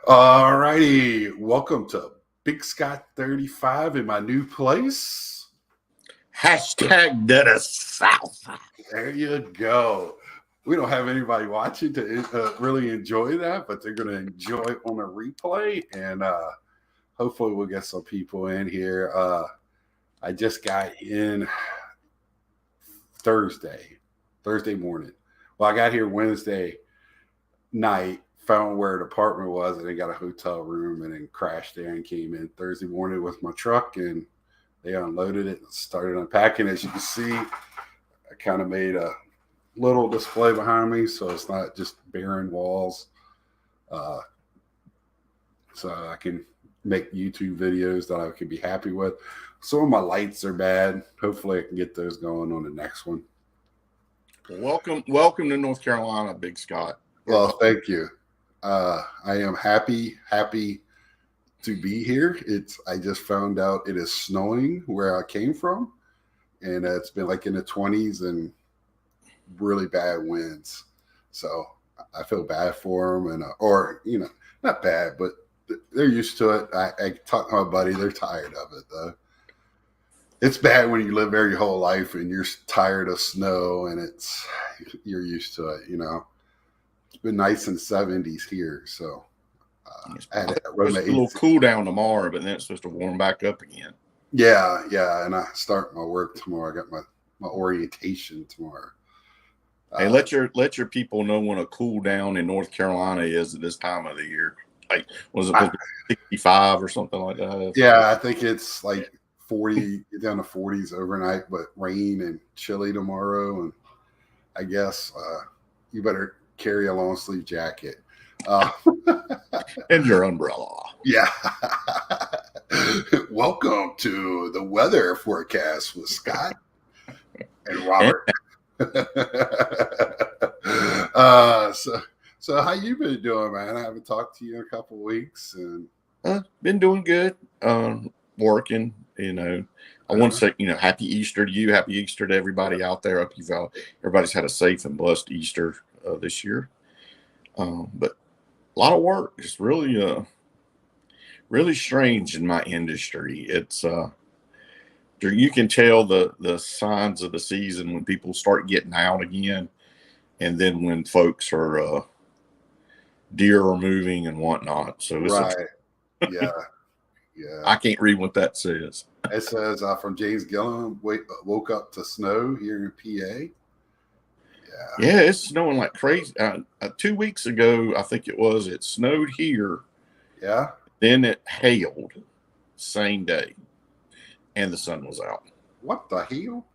All righty. Welcome to Big Scott 35 in my new place. Hashtag to the South. There you go. We don't have anybody watching to really enjoy that, but they're going to enjoy it on a replay. And hopefully we'll get some people in here. I just got in Thursday morning. Well, I got here Wednesday night, found where the apartment was, and they got a hotel room, and then crashed there and came in Thursday morning with my truck, and they unloaded it and started unpacking. As you can see, I kind of made a little display behind me, so it's not just barren walls. So I can make YouTube videos that I can be happy with. Some of my lights are bad. Hopefully I can get those going on the next one. Welcome to North Carolina, Big Scott. Well, thank you. I am happy to be here. I just found out it is snowing where I came from, and it's been like in the 20s and really bad winds. So I feel bad for them, and or not bad, but they're used to it. I talked to my buddy; they're tired of it though. It's bad when you live there your whole life and you're tired of snow, and you're used to it. It's been nice in the 70s here, so I had a little cool down tomorrow, but then it's supposed to warm back up again. Yeah, and I start my work tomorrow. I got my orientation tomorrow. Hey, let your people know when a cool down in North Carolina is at this time of the year. Like, was it 65 or something like that? Yeah, I think it's like 40, get down to 40s overnight, but rain and chilly tomorrow. And I guess you better carry a long sleeve jacket and your umbrella. Yeah. Welcome to the weather forecast with Scott and Robert. So how you been doing, man? I haven't talked to you in a couple of weeks, and been doing good. Working. I want to say, Happy Easter to you. Happy Easter to everybody out there. Hope everybody's had a safe and blessed Easter this year. But a lot of work. It's really, really strange in my industry. It's you can tell the signs of the season when people start getting out again, and then when folks are deer are moving and whatnot. So it's right, yeah. I can't read what that says. It says from James Gilliam, woke up to snow here in PA. Yeah, it's snowing like crazy. 2 weeks ago, I think it snowed here. Yeah. Then it hailed same day, and the sun was out. What the hell?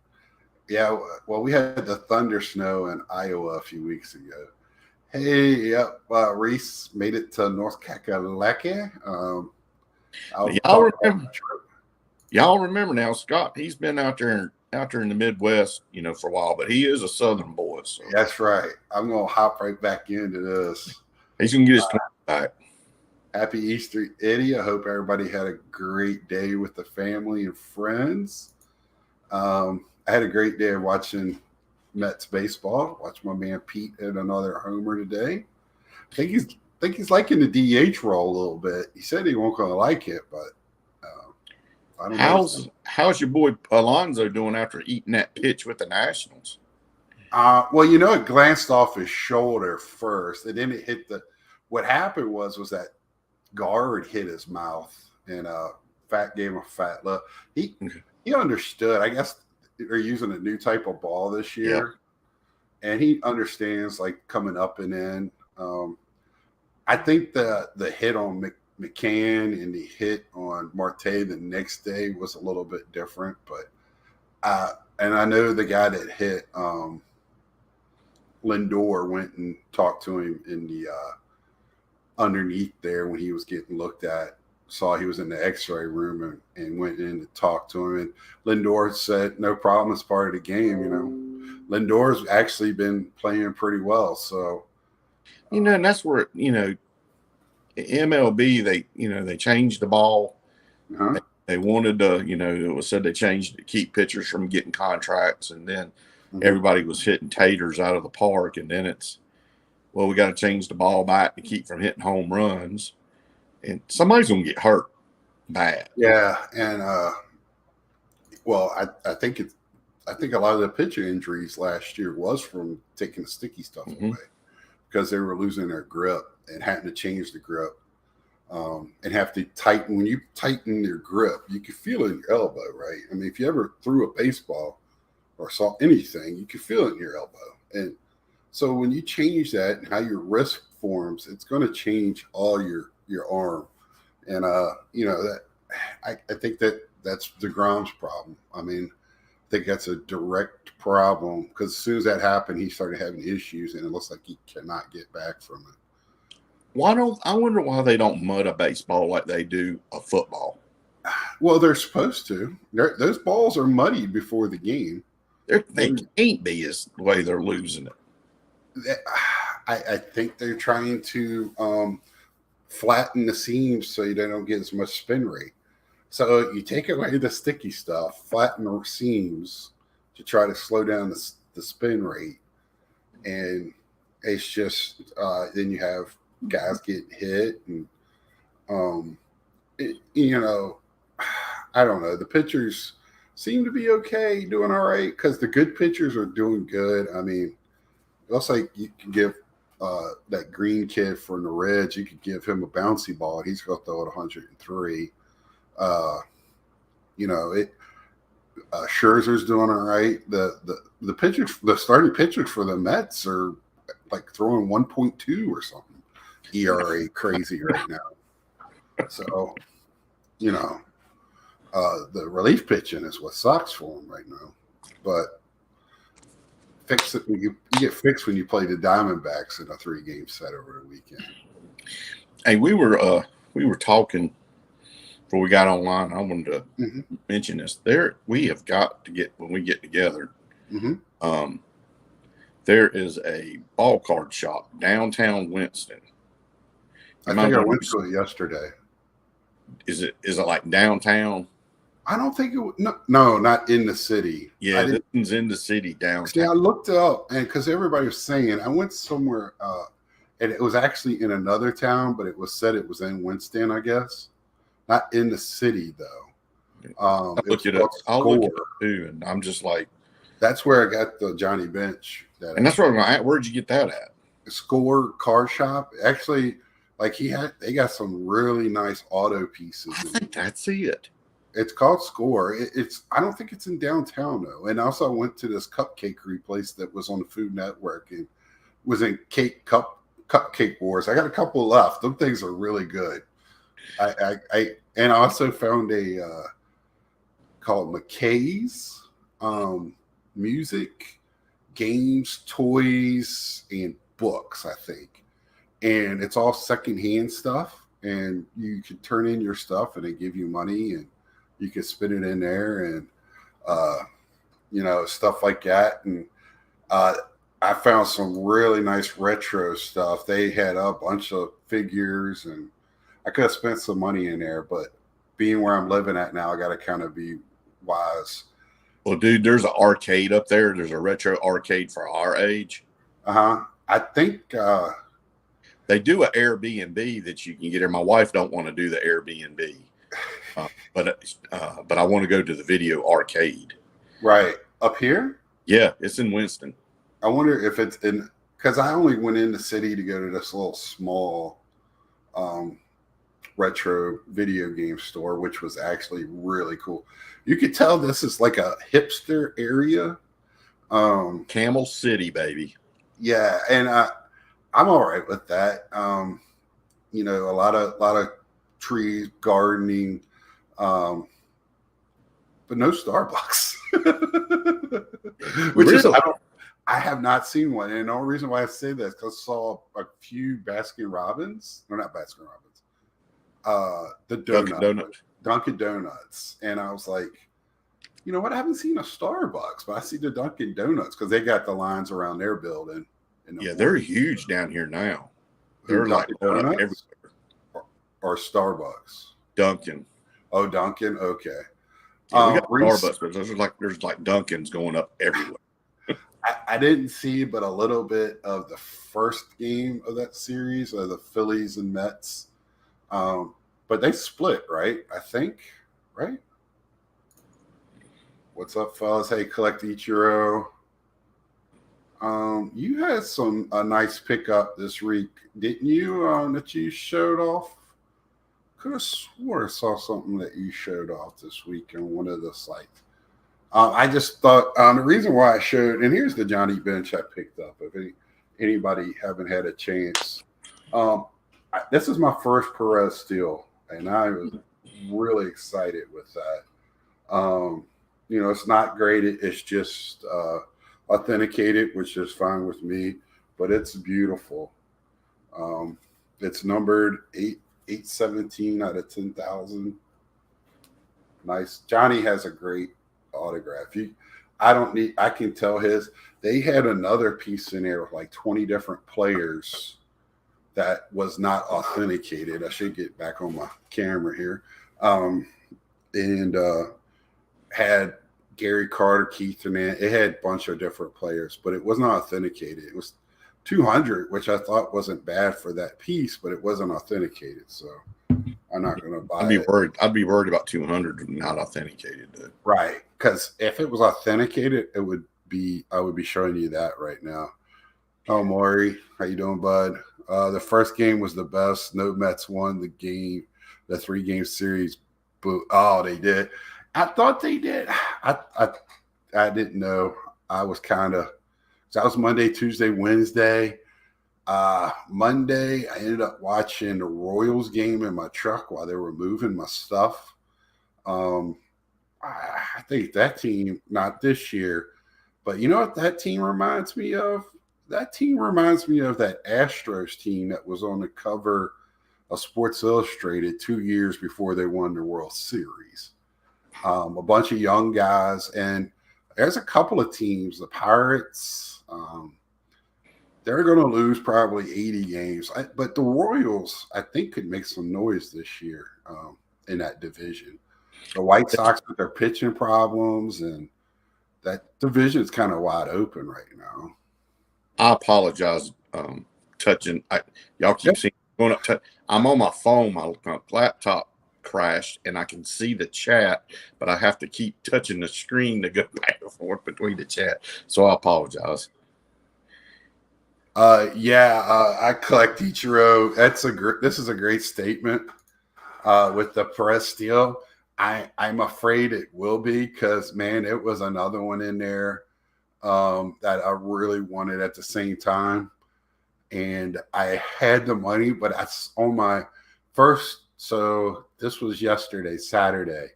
Yeah, well, we had the thunder snow in Iowa a few weeks ago. Hey, yep, Reese made it to North Kakalaki. Y'all remember now, Scott? He's been out there in the Midwest, for a while, but he is a Southern boy. So. That's right. I'm gonna hop right back into this. He's gonna get his back. Happy Easter, Eddie. I hope everybody had a great day with the family and friends. I had a great day watching Mets baseball. Watched my man Pete hit another homer today. I think he's liking the DH role a little bit. He said he won't gonna like it, but I don't know. How's your boy Alonso doing after eating that pitch with the Nationals? Well, it glanced off his shoulder first, and then it hit what happened was that guard hit his mouth and gave him a fat look. He understood. I guess they're using a new type of ball this year, and he understands like coming up and in. I think the hit on McCann and the hit on Marte the next day was a little bit different, but and I know the guy that hit Lindor went and talked to him in the underneath there when he was getting looked at. Saw he was in the X-ray room and went in to talk to him, and Lindor said no problem, it's part of the game. Lindor's actually been playing pretty well, so and that's where MLB they changed the ball. Uh-huh. They wanted to, it was said they changed to keep pitchers from getting contracts, and then everybody was hitting taters out of the park, and then it's well, we got to change the ball back to keep from hitting home runs, and somebody's gonna get hurt bad. Yeah, and well, I think a lot of the pitcher injuries last year was from taking the sticky stuff away because they were losing their grip and having to change the grip. And have to tighten. When you tighten your grip, you can feel it in your elbow, right? I mean, if you ever threw a baseball or saw anything, you can feel it in your elbow. And so when you change that and how your wrist forms, it's going to change all your arm. And you know that I think that's DeGrom's problem. I mean, I think that's a direct problem because as soon as that happened, he started having issues, and it looks like he cannot get back from it. I wonder why they don't mud a baseball like they do a football? Well, they're supposed to. Those balls are muddied before the game. They can't be as the way they're losing it. I think they're trying to flatten the seams so they don't get as much spin rate. So you take away the sticky stuff, flatten the seams to try to slow down the spin rate, and it's just then you have guys getting hit, and you know, I don't know. The pitchers seem to be okay, doing all right because the good pitchers are doing good. I mean, it looks like you can give that green kid from the Reds, you could give him a bouncy ball, and he's going to throw it 103. You know, Scherzer's doing all right. The pitchers, the starting pitchers for the Mets are like throwing 1.2 or something. ERA crazy right now. So, you know, the relief pitching is what sucks for him right now. But fix it. You get fixed when you play the Diamondbacks in a 3-game set over the weekend. Hey, we were talking before we got online. I wanted to mention this. We have got to get, when we get together. There is a ball card shop downtown Winston. I think I went to it yesterday. Is it like downtown? I don't think it was. No, not in the city. Yeah, this one's in the city downtown. See, I looked it up, and because everybody was saying, I went somewhere, and it was actually in another town, but it was said it was in Winston, I guess. Not in the city, though. I'll look it up too, and I'm just like, that's where I got the Johnny Bench. And that's where I'm at. Where'd you get that at? Score car shop. Actually, like they got some really nice auto pieces. I think that's it. It's called Score. I don't think it's in downtown though. And also, I went to this cupcakery place that was on the Food Network and was in Cupcake Wars. I got a couple left. Those things are really good. I also found a called McKay's music, games, toys, and books, I think. And it's all secondhand stuff. And you can turn in your stuff and they give you money and you can spin it in there and, you know, stuff like that. And I found some really nice retro stuff. They had a bunch of figures and I could have spent some money in there, but being where I'm living at now, I got to kind of be wise. Well, dude, there's an arcade up there. There's a retro arcade for our age. I think they do an Airbnb that you can get here. My wife don't want to do the Airbnb, but I want to go to the video arcade. Right up here. Yeah, it's in Winston. I wonder if it's in because I only went in the city to go to this little small retro video game store, which was actually really cool. You could tell this is like a hipster area. Camel City, baby. Yeah, and I'm all right with that. You know, a lot of trees, gardening, but no Starbucks. Which is I have not seen one, and the only reason why I say that is because I saw a few Baskin Robbins, or not Baskin Robbins, the Dunkin' Donuts, and I was like, you know what? I haven't seen a Starbucks, but I see the Dunkin' Donuts because they got the lines around their building. Yeah, they're huge down here now. They're like going up everywhere. Or Starbucks. Dunkin'. Oh, Dunkin'. Okay. Yeah, we got Starbucks, but there's like Dunkin's going up everywhere. I didn't see but a little bit of the first game of that series, of the Phillies and Mets. But they split, right? I think, right? What's up, fellas? Hey, Collect Ichiro. You had a nice pickup this week, didn't you? That you showed off. Could have swore I saw something that you showed off this week on one of the sites. I just thought the reason why I showed, and here's the Johnny Bench I picked up. If anybody haven't had a chance, this is my first Perez steal, and I was really excited with that. It's not graded; it's just authenticated, which is fine with me. But it's beautiful. It's numbered 817 out of 10,000. Nice. Johnny has a great autograph. I can tell his. They had another piece in there with like 20 different players that was not authenticated. I should get back on my camera here. And had Gary Carter, Keith Hernandez. It had a bunch of different players, but it was not authenticated. It was 200, which I thought wasn't bad for that piece, but it wasn't authenticated. So I'm not going to buy it. I'd be worried about 200 not authenticated. Right. Because if it was authenticated, I would be showing you that right now. Oh, Maury, how you doing, bud? The first game was the best. No Mets won the 3-game series. Oh, they did. I thought they did. I didn't know. I was that was Monday, Tuesday, Wednesday. Monday, I ended up watching the Royals game in my truck while they were moving my stuff. I think that team, not this year, but you know what that team reminds me of? That team reminds me of that Astros team that was on the cover of Sports Illustrated 2 years before they won the World Series. A bunch of young guys, and there's a couple of teams, the Pirates, they're going to lose probably 80 games. But the Royals, I think, could make some noise this year in that division. The White Sox with their pitching problems, and that division is kind of wide open right now. I apologize. Touching, y'all keep seeing going up. I'm on my phone. My laptop crashed, and I can see the chat, but I have to keep touching the screen to go back and forth between the chat. So I apologize. I collect Ichiro. This is a great statement with the Perez steal. I'm afraid it will be because, man, it was another one in there that I really wanted at the same time. And I had the money, but that's on my first. So this was yesterday, Saturday.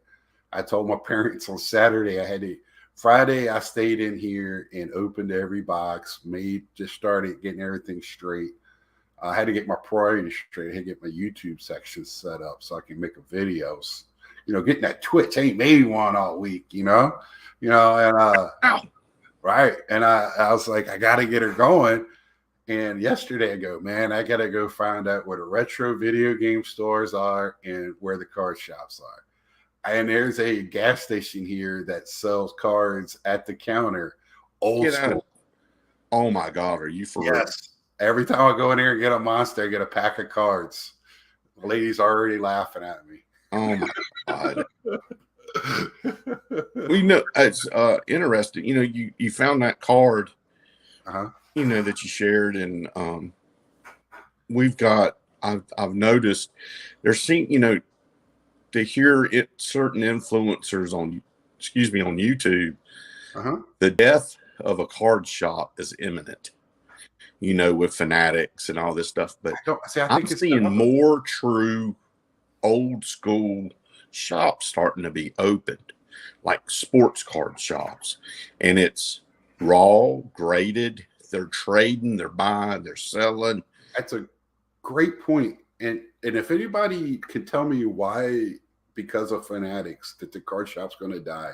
I told my parents on Saturday Friday I stayed in here and opened every box, just started getting everything straight. I had to get my priorities straight. I had to get my YouTube section set up so I can make videos. Getting that Twitch. I ain't made one all week, and right. And I was like, I got to get her going. And yesterday I go, man, I got to go find out where the retro video game stores are and where the card shops are. And there's a gas station here that sells cards at the counter, old school. Oh my God, are you for real? Yes. Every time I go in here and get a Monster, I get a pack of cards. The lady's already laughing at me. Oh my God. We know it's interesting. You found that card, that you shared, and I've noticed there's to hear it certain influencers on YouTube, the death of a card shop is imminent. With Fanatics and all this stuff, but I'm seeing more true old school shops starting to be opened, like sports card shops, and it's raw, graded. They're trading, they're buying, they're selling. That's a great point. And if anybody can tell me why, because of Fanatics, that the card shop's going to die,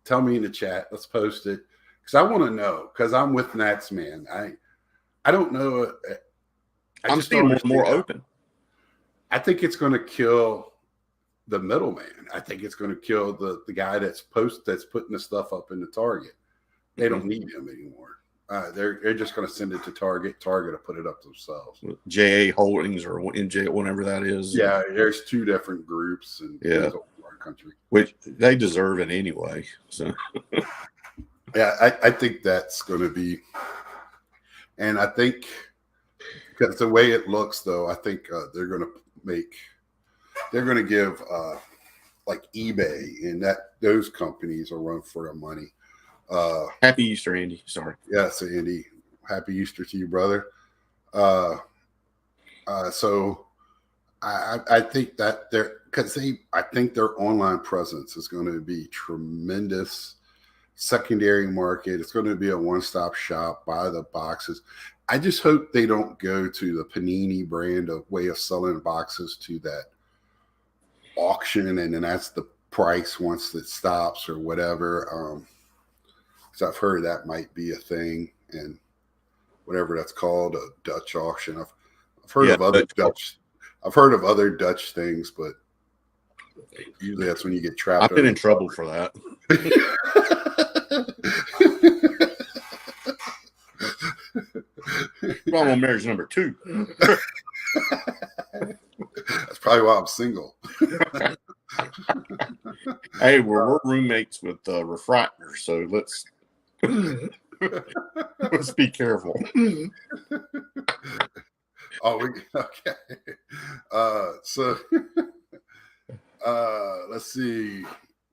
tell me in the chat. Let's post it because I want to know. Because I'm with Nats, man. I don't know. I'm seeing more open. I think it's going to kill the middleman. I think it's going to kill the guy that's putting the stuff up in the Target. They don't need him anymore. They're just going to send it to Target. Target will put it up themselves. JA Holdings or NJ, whatever that is. Yeah, there's two different groups, and yeah, our country, which they deserve it anyway. So yeah, I think that's going to be, and I think because the way it looks, though, I think they're going to give like eBay and those companies will run for their money. Happy Easter, Andy. Sorry. Yes, Andy. Happy Easter to you, brother. So I think that I think their online presence is going to be tremendous. Secondary market. It's going to be a one-stop shop. Buy the boxes. I just hope they don't go to the Panini brand of way of selling boxes to that auction, and then that's the price once it stops or whatever. Because I've heard that might be a thing, and whatever that's called, a Dutch auction. I've heard of other Dutch. I've heard of other Dutch things, but usually that's when you get trapped. I've been in trouble for that. Well, I'm on marriage number 2. That's probably why I'm single. Hey, we're roommates with Refractor, so let's be careful. Okay. So let's see.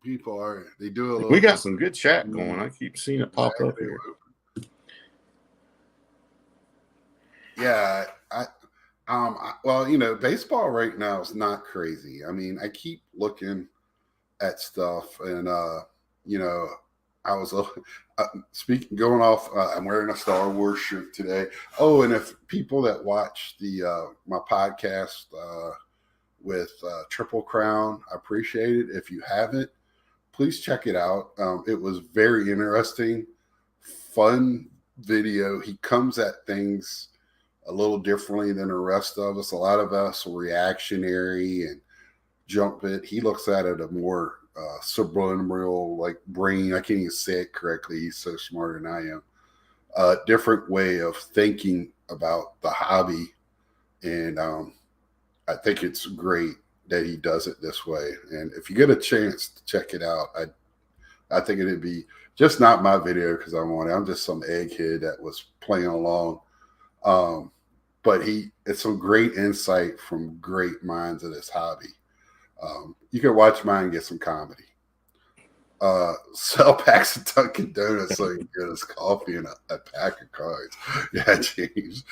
People they do a little. We got some good chat going. I keep seeing it pop up here. Yeah, well, baseball right now is not crazy. I mean, I keep looking at stuff, and I was going off. I'm wearing a Star Wars shirt today. Oh, and if people that watch my podcast with Triple Crown, I appreciate it. If you haven't, please check it out. It was very interesting, fun video. He comes at things a little differently than the rest of us. A lot of us are reactionary and jump it. He looks at it a more subliminal, like brain. I can't even say it correctly. He's so smarter than I am. A different way of thinking about the hobby. And I think it's great that he does it this way. And if you get a chance to check it out, I think it'd be just not my video because I'm just some egghead that was playing along. But it's some great insight from great minds of this hobby. You can watch mine and get some comedy. Sell packs of Dunkin' Donuts so you can get us coffee and a pack of cards. Yeah, James.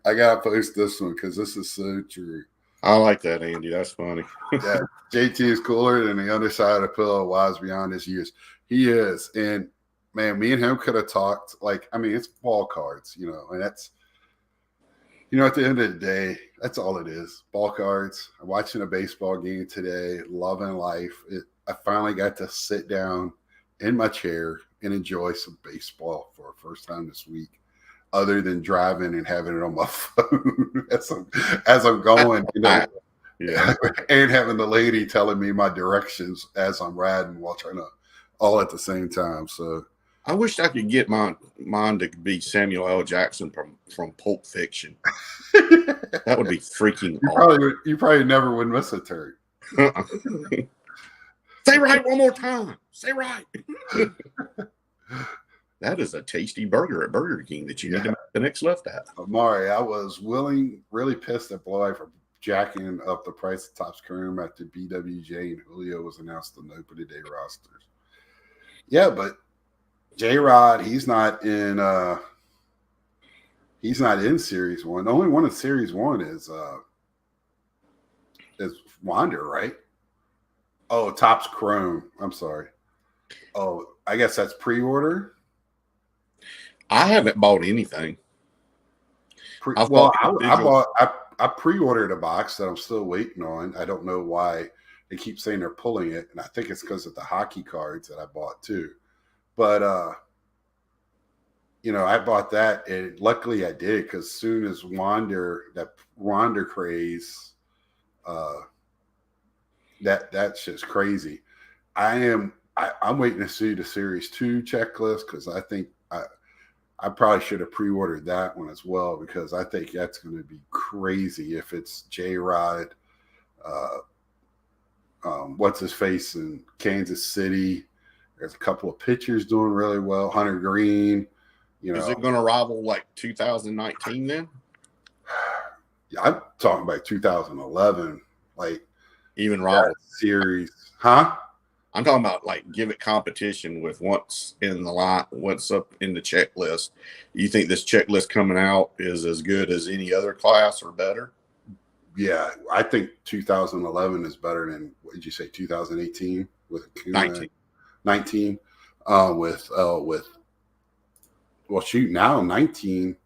I gotta post this one because this is so true. I like that, Andy. That's funny. Yeah, JT is cooler than the other side of the pillow, wise beyond his years. He is, and man, me and him could have talked. It's ball cards, and that's, at the end of the day, that's all it is. Ball cards. I'm watching a baseball game today, loving life. I finally got to sit down in my chair and enjoy some baseball for the first time this week, other than driving and having it on my phone as I'm going, Yeah. and having the lady telling me my directions as I'm riding while trying to all at the same time. So I wish I could get mine to be Samuel L. Jackson from Pulp Fiction. That would be freaking awesome. You probably never would miss a turn. Say right one more time. Say right. That is a tasty burger at Burger King that you need to make the next left at. Amari, I was really pissed at Blue Eye for jacking up the price of Topps Chrome after BWJ and Julio was announced on the opening day rosters. Yeah, but J-Rod, he's not in Series 1. The only one in Series 1 is Wander, right? Oh, Topps Chrome. I'm sorry. Oh, I guess that's pre-order. I haven't bought anything. I pre-ordered a box that I'm still waiting on. I don't know why they keep saying they're pulling it, and I think it's because of the hockey cards that I bought too. But I bought that, and luckily I did because as soon as that Wander craze, that's just crazy. I I'm waiting to see the Series 2 checklist because I think I probably should have pre-ordered that one as well because I think that's going to be crazy if it's J-Rod, what's his face in Kansas City. There's a couple of pitchers doing really well. Hunter Green, Is it going to rival like 2019 then? Yeah, I'm talking about 2011, like even rival series, huh? I'm talking about like give it competition with what's in the line, what's up in the checklist. You think this checklist coming out is as good as any other class or better? Yeah, I think 2011 is better than what did you say 2018 with 19 with well shoot now 19.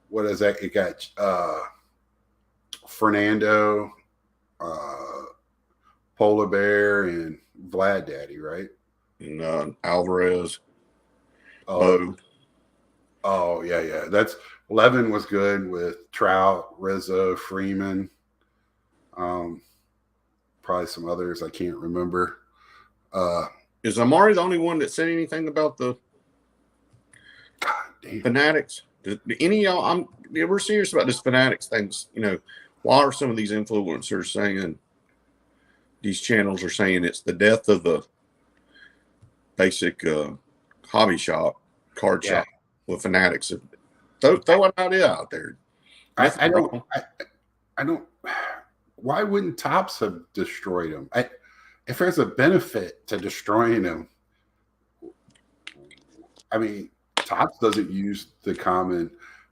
What is that? It got Fernando, Polar Bear, and Vlad Daddy, right? And Alvarez. Oh, yeah. That's 11 was good with Trout, Rizzo, Freeman, probably some others I can't remember. Is Amari the only one that said anything about the Fanatics? Any of y'all? We're serious about this Fanatics things. Why are some of these influencers saying? These channels are saying it's the death of the basic hobby shop, card shop with Fanatics. Throw an idea out there. I don't. Why wouldn't Topps have destroyed them? If there's a benefit to destroying them, I mean, Topps doesn't use the common.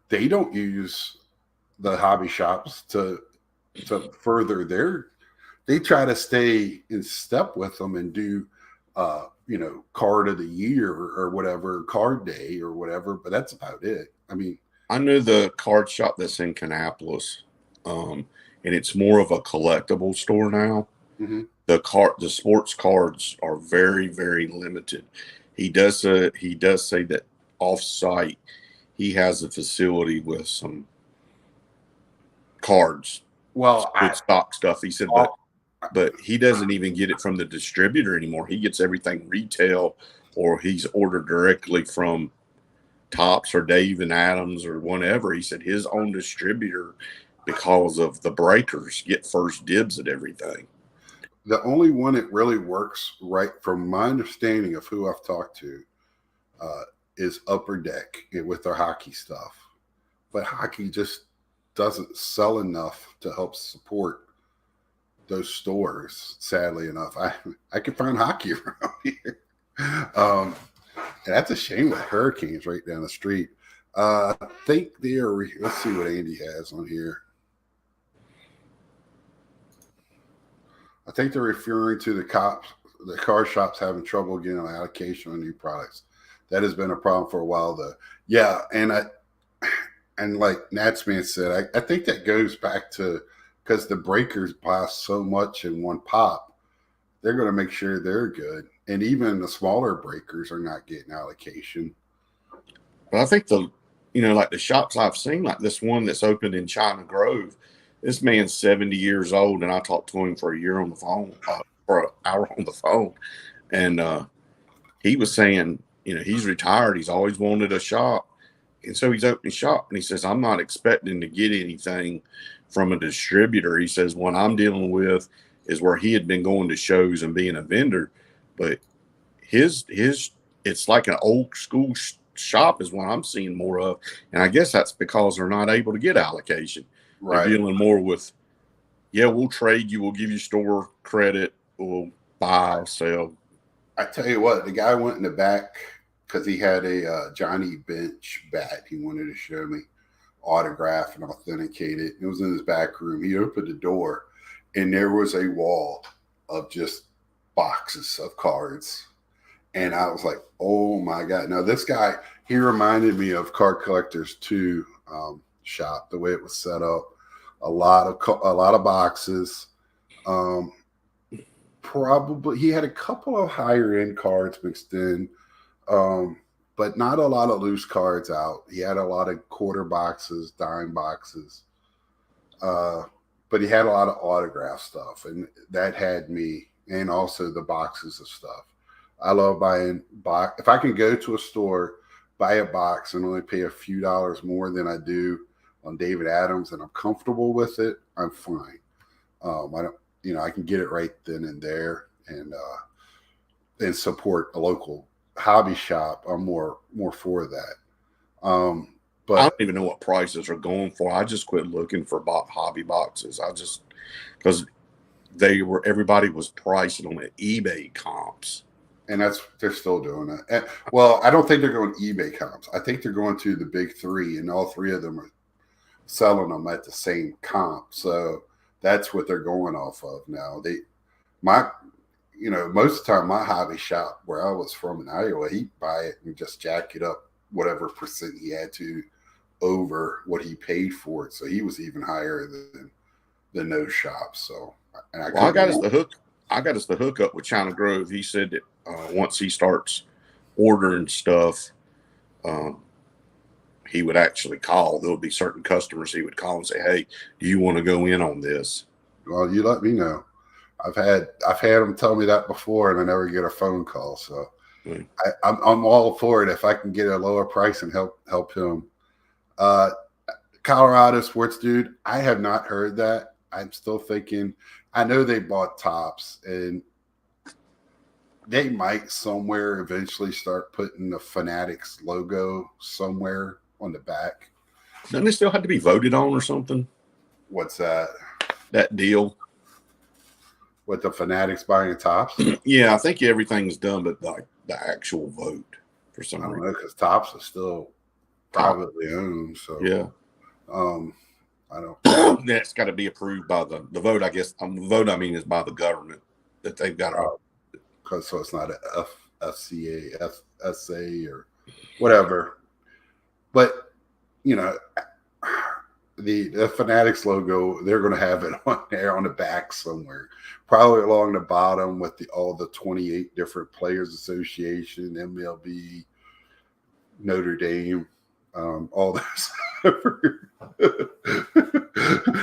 They don't use the hobby shops to further their. They try to stay in step with them and do, card of the year or whatever, card day or whatever. But that's about it. I mean, I know the card shop that's in Kannapolis, and it's more of a collectible store now. Mm-hmm. The sports cards are very, very limited. He does say that off-site he has a facility with some cards. Well, good stock stuff. He said, but he doesn't even get it from the distributor anymore. He gets everything retail, or he's ordered directly from Topps or Dave and Adams or whatever. He said his own distributor, because of the breakers, get first dibs at everything. The only one that really works right, from my understanding of who I've talked to, is Upper Deck with their hockey stuff. But hockey just doesn't sell enough to help support those stores. Sadly enough, I can find hockey around here, and that's a shame with Hurricanes right down the street. I think they are. Let's see what Andy has on here. I think they're referring to the car shops having trouble getting an allocation on new products. That has been a problem for a while, though. Yeah, and like Natsman said, I think that goes back to because the breakers buy so much in one pop, they're going to make sure they're good. And even the smaller breakers are not getting allocation. But I think like the shops I've seen, like this one that's opened in China Grove, this man's 70 years old, and I talked to him for a year on the phone, for an hour on the phone. And he was saying, he's retired. He's always wanted a shop. And so he's opening shop, and he says, I'm not expecting to get anything from a distributor. He says, what I'm dealing with is where he had been going to shows and being a vendor, but his it's like an old school shop is what I'm seeing more of. And I guess that's because they're not able to get allocation. Right. They're dealing more with, we'll trade you, we'll give you store credit, we'll buy, sell. I tell you what, the guy went in the back because he had a Johnny Bench bat he wanted to show me, autograph and authenticate it. It was in his back room. He opened the door, and there was a wall of just boxes of cards. And I was like, oh, my God. Now, this guy, he reminded me of Card Collectors 2 shop, the way it was set up. A lot of boxes. Probably he had a couple of higher end cards mixed in, but not a lot of loose cards out. He had a lot of quarter boxes, dime boxes, but he had a lot of autograph stuff, and that had me, and also the boxes of stuff. I love buying box. If I can go to a store, buy a box, and only pay a few dollars more than I do on David Adams, and I'm comfortable with it, I'm fine. I don't, I can get it right then and there, and support a local hobby shop. I'm more for that. I don't But even know what prices are going for. I just quit looking for hobby boxes. Because everybody was pricing on the eBay comps. and they're still doing it. And, well, I don't think they're going eBay comps. I think they're going to the big three, and all three of them are selling them at the same comp. So that's what they're going off of now. Most of the time, my hobby shop where I was from in Iowa, he'd buy it and just jack it up whatever percent he had to over what he paid for it. So he was even higher than those shops. So, and I got us the hook up with China Grove. He said that once he starts ordering stuff, he would actually call. There would be certain customers he would call and say, "Hey, do you want to go in on this?" Well, you let me know. I've had him tell me that before, and I never get a phone call. So I'm all for it if I can get a lower price and help him. Colorado Sports Dude, I have not heard that. I'm still thinking. I know they bought Tops, and they might somewhere eventually start putting the Fanatics logo somewhere on the back. Doesn't it still have to be voted on or something? What's that? That deal with the Fanatics buying Tops? Yeah, I think everything's done, but like the actual vote for some reason. I don't know, because Tops is still privately owned. So yeah, I don't. That's got to be approved by the vote. I guess the vote. I mean, is by the government that they've got. Because so it's not a FCA, FSA, or whatever. But the Fanatics logo, they're going to have it on there on the back somewhere, probably along the bottom with all the 28 different players association, MLB, Notre Dame, all this.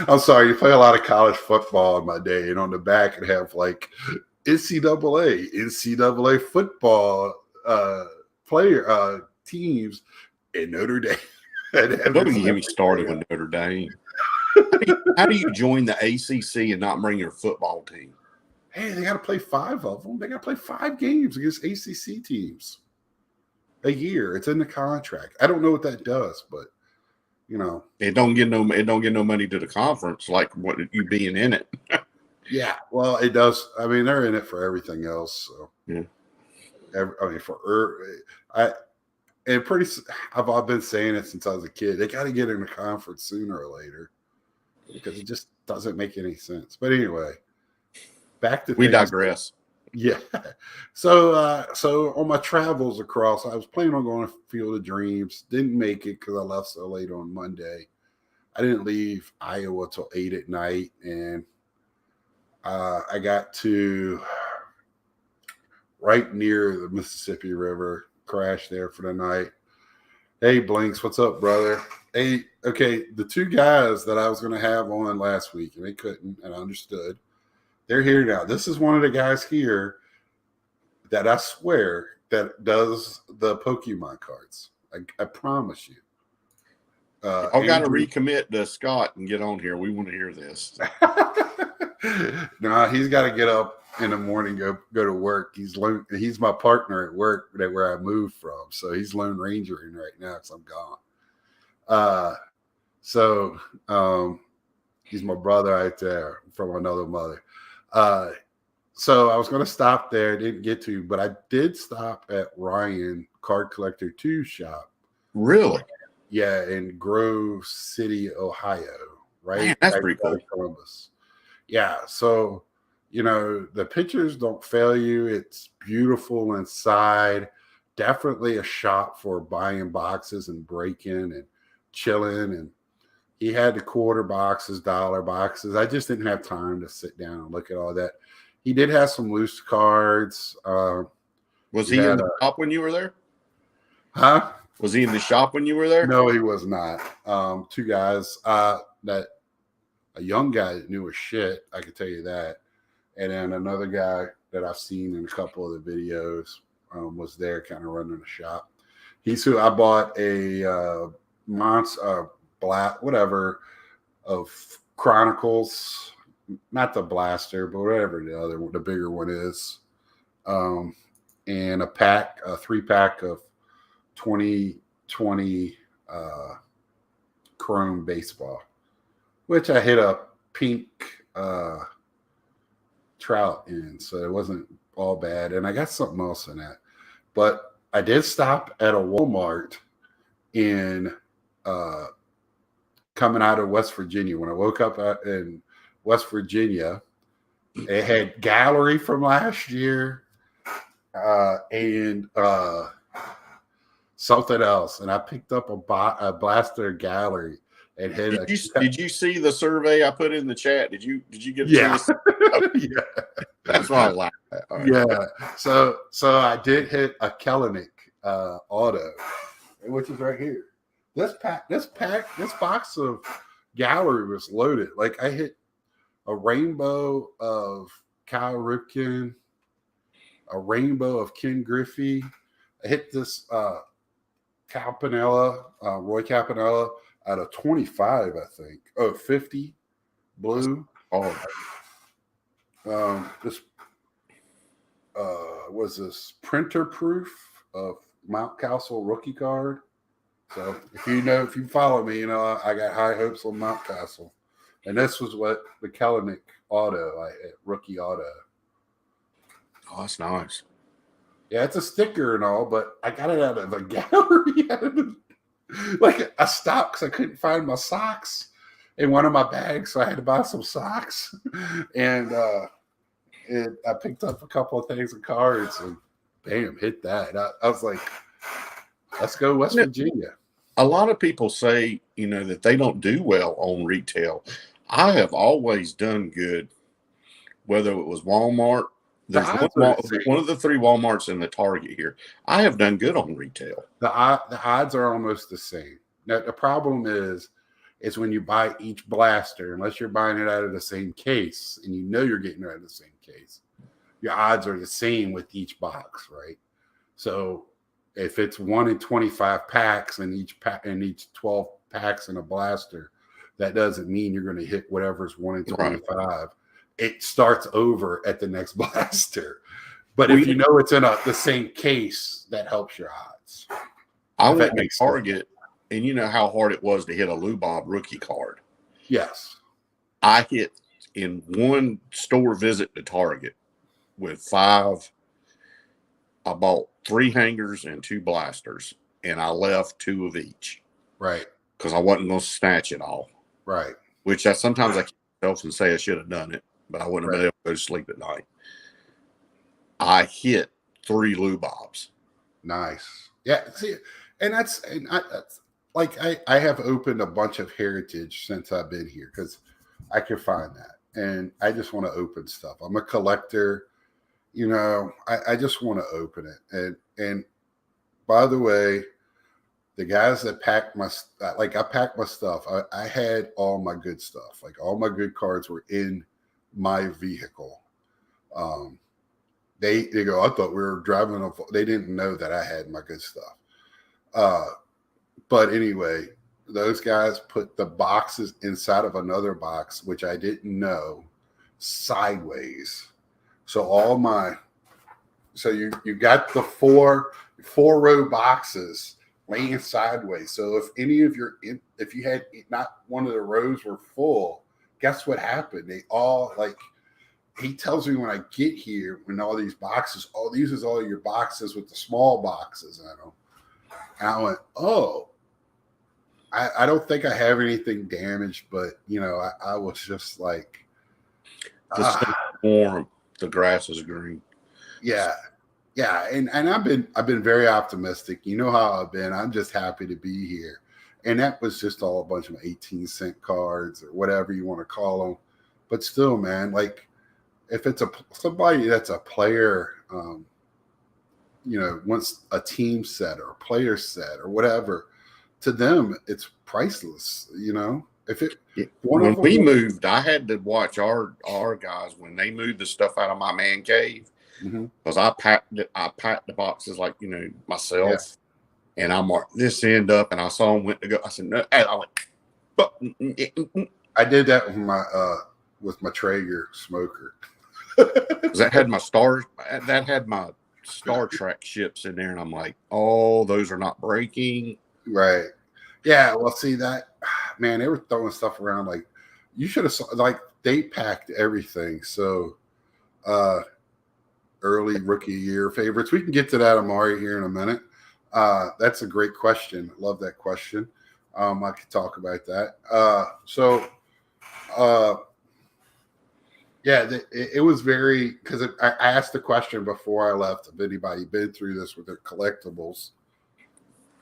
I'm sorry, you play a lot of college football in my day, and on the back it have like NCAA football player teams in Notre Dame. Don't get me started with Notre Dame. How do you join the ACC and not bring your football team? Hey, they got to play 5 of them. They got to play 5 games against ACC teams a year. It's in the contract. I don't know what that does, but it don't get no money to the conference like what you being in it. Yeah, well, it does. I mean, they're in it for everything else. So yeah, I've been saying it since I was a kid. They got to get in the conference sooner or later because it just doesn't make any sense. But anyway, back to we digress. Yeah. So on my travels across, I was planning on going to Field of Dreams. Didn't make it because I left so late on Monday. I didn't leave Iowa till 8 at night, and I got to right near the Mississippi River, crashed there for the night. Hey, Blinks, what's up, brother? Hey, okay, the 2 guys that I was going to have on last week, and they couldn't, and I understood. They're here now. This is one of the guys here that I swear that does the Pokemon cards. I promise you. I've got to recommit to Scott and get on here. We want to hear this. No, he's got to get up in the morning, go to work. He's my partner at work where I moved from. So he's Lone Rangering right now because I'm gone. He's my brother right there from another mother. So I was going to stop there. Didn't get to, but I did stop at Ryan Card Collector 2 shop. Really? Yeah, in Grove City, Ohio. Right? Man, that's pretty cool. Columbus. Yeah, so the pictures don't fail you. It's beautiful inside. Definitely a shop for buying boxes and breaking and chilling. And he had the quarter boxes, dollar boxes. I just didn't have time to sit down and look at all that. He did have some loose cards. Was he in the shop when you were there? Huh? Was he in the shop when you were there? No, he was not. 2 guys. A young guy that knew his shit, I can tell you that. And then another guy that I've seen in a couple of the videos. was there kind of running the shop. He's who I bought a monster black whatever of Chronicles, not the blaster, but whatever the bigger one is, and a 3-pack of 2020 Chrome baseball, which I hit a pink trout in, so it wasn't all bad. And I got something else in that, but I did stop at a Walmart in coming out of West Virginia. When I woke up in West Virginia, it had Gallery from last year and something else, and I picked up a blaster Gallery and hit. Did you see the survey I put in the chat? Did you get a yeah. chance? Yeah. That's why I like that. Right. Yeah. So I did hit a Kellenic auto, which is right here. This box of Gallery was loaded. Like I hit a rainbow of Kyle Ripken, a rainbow of Ken Griffey. I hit this Campanella, Roy Campanella out of 25, I think. Oh, 50 blue. Oh, This was this printer proof of Mountcastle rookie card. So if you follow me, I got high hopes on Mountcastle. And this was what the Kellenic auto, rookie auto. Oh, that's nice. Yeah, it's a sticker and all, but I got it out of a Gallery. Like I stopped because I couldn't find my socks in one of my bags, so I had to buy some socks. And I picked up a couple of things of cards and bam, hit that. I was like, let's go West Virginia. A lot of people say, that they don't do well on retail. I have always done good, whether it was Walmart. There's one of the 3 Walmarts in the Target here. I have done good on retail. The odds are almost the same. Now, the problem is when you buy each blaster, unless you're buying it out of the same case and you're getting it out of the same case, your odds are the same with each box, right? So if it's 1 in 25 packs and each 12 packs in a blaster, that doesn't mean you're going to hit whatever's 1 in 25. Right. It starts over at the next blaster. But if it's in the same case, that helps your odds. I went to Target, and you know how hard it was to hit a Lou Bob rookie card. Yes. I hit in one store visit to Target with 5. I bought 3 hangers and 2 blasters, and I left 2 of each. Right. Because I wasn't going to snatch it all. Right. Which sometimes I keep myself and say I should have done it, but I wouldn't have been able to go to sleep at night. I hit 3 Lou Bobs. Nice. Yeah. See, and that's like I have opened a bunch of Heritage since I've been here because I can find that, and I just want to open stuff. I'm a collector. I just want to open it. And by the way, the guys that packed I packed my stuff. I had all my good stuff. Like all my good cards were in my vehicle. They go, I thought we were driving. They didn't know that I had my good stuff. But anyway, those guys put the boxes inside of another box, which I didn't know, sideways. So you got the four row boxes laying sideways. So if if you had not one of the rows were full, guess what happened? They all he tells me when I get here, when all these boxes, these is all your boxes with the small boxes in them. And I went, oh, I don't think I have anything damaged, but I was just like, warm. The grass is green. Yeah. Yeah. And I've been very optimistic. You know how I've been. I'm just happy to be here. And that was just all a bunch of 18-cent cards or whatever you want to call them. But still, man, if it's somebody that's a player, wants a team set or a player set or whatever, to them, it's priceless, When we moved, I had to watch our guys when they moved the stuff out of my man cave. because I packed the boxes like Yeah. myself, and I marked this end up, and I saw him went to go. I said no, I went. I did that with my Traeger smoker. That had my Star Trek ships in there, and I'm like, oh, those are not breaking. Right. Yeah. Well, see that, man, they were throwing stuff around like you should have like they packed everything. So, early rookie year favorites. We can get to that, Amari, here in a minute. That's a great question. Love that question. I could talk about that. Yeah, it was very because I asked the question before I left if anybody been through this with their collectibles,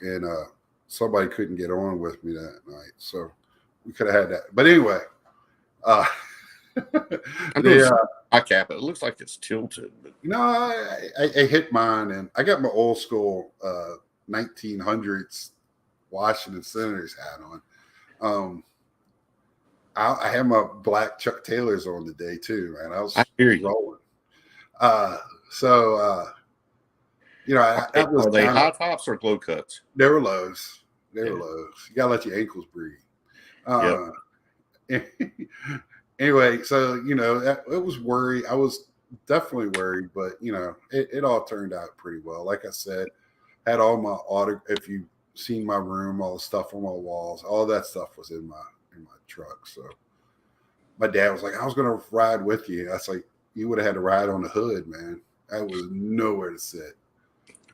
and somebody couldn't get on with me that night, so we could have had that. But anyway, I cap it. It looks like it's tilted. But no, I hit mine, and I got my old school 1900s Washington Senators hat on. I had my black Chuck Taylors on today too, man. I was rolling. That was are they high tops or glow cuts? They were lows. They were lows. You gotta let your ankles breathe. Anyway, so it was worried. I was definitely worried, but it all turned out pretty well. Like I said, had all my if you've seen my room, all the stuff on my walls, all that stuff was in my truck. So my dad was like, I was gonna ride with you. I was like, you would have had to ride on the hood, man. I was nowhere to sit.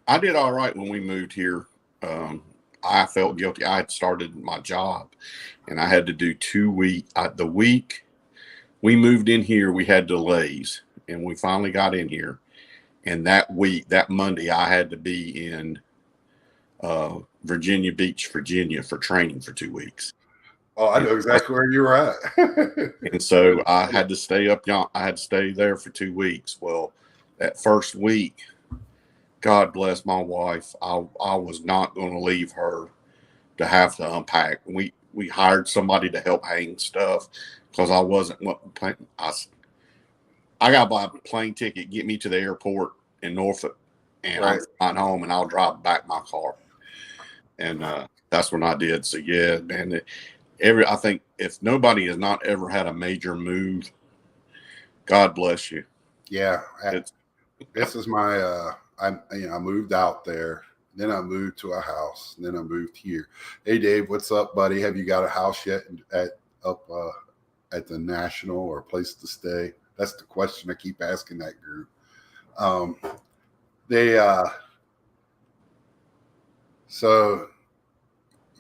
I did all right when we moved here. I felt guilty. I had started my job and I had to do 2 weeks. The week we moved in here, we had delays, and we finally got in here. And that week, that Monday, I had to be in Virginia Beach, Virginia for training for 2 weeks. Oh, I know exactly where you were at. And so I had to stay I had to stay there for 2 weeks. Well, that first week, God bless my wife. I was not going to leave her to have to unpack. We hired somebody to help hang stuff because I wasn't. I got to buy a plane ticket, get me to the airport in Norfolk, and I'm flying home, and I'll drive back my car. And that's when I did. So yeah, man. I think if nobody has not ever had a major move, God bless you. Yeah, this is my. I moved out there, then I moved to a house, and then I moved here. Hey, Dave, what's up, buddy? Have you got a house yet at the National or a place to stay? That's the question I keep asking that group. So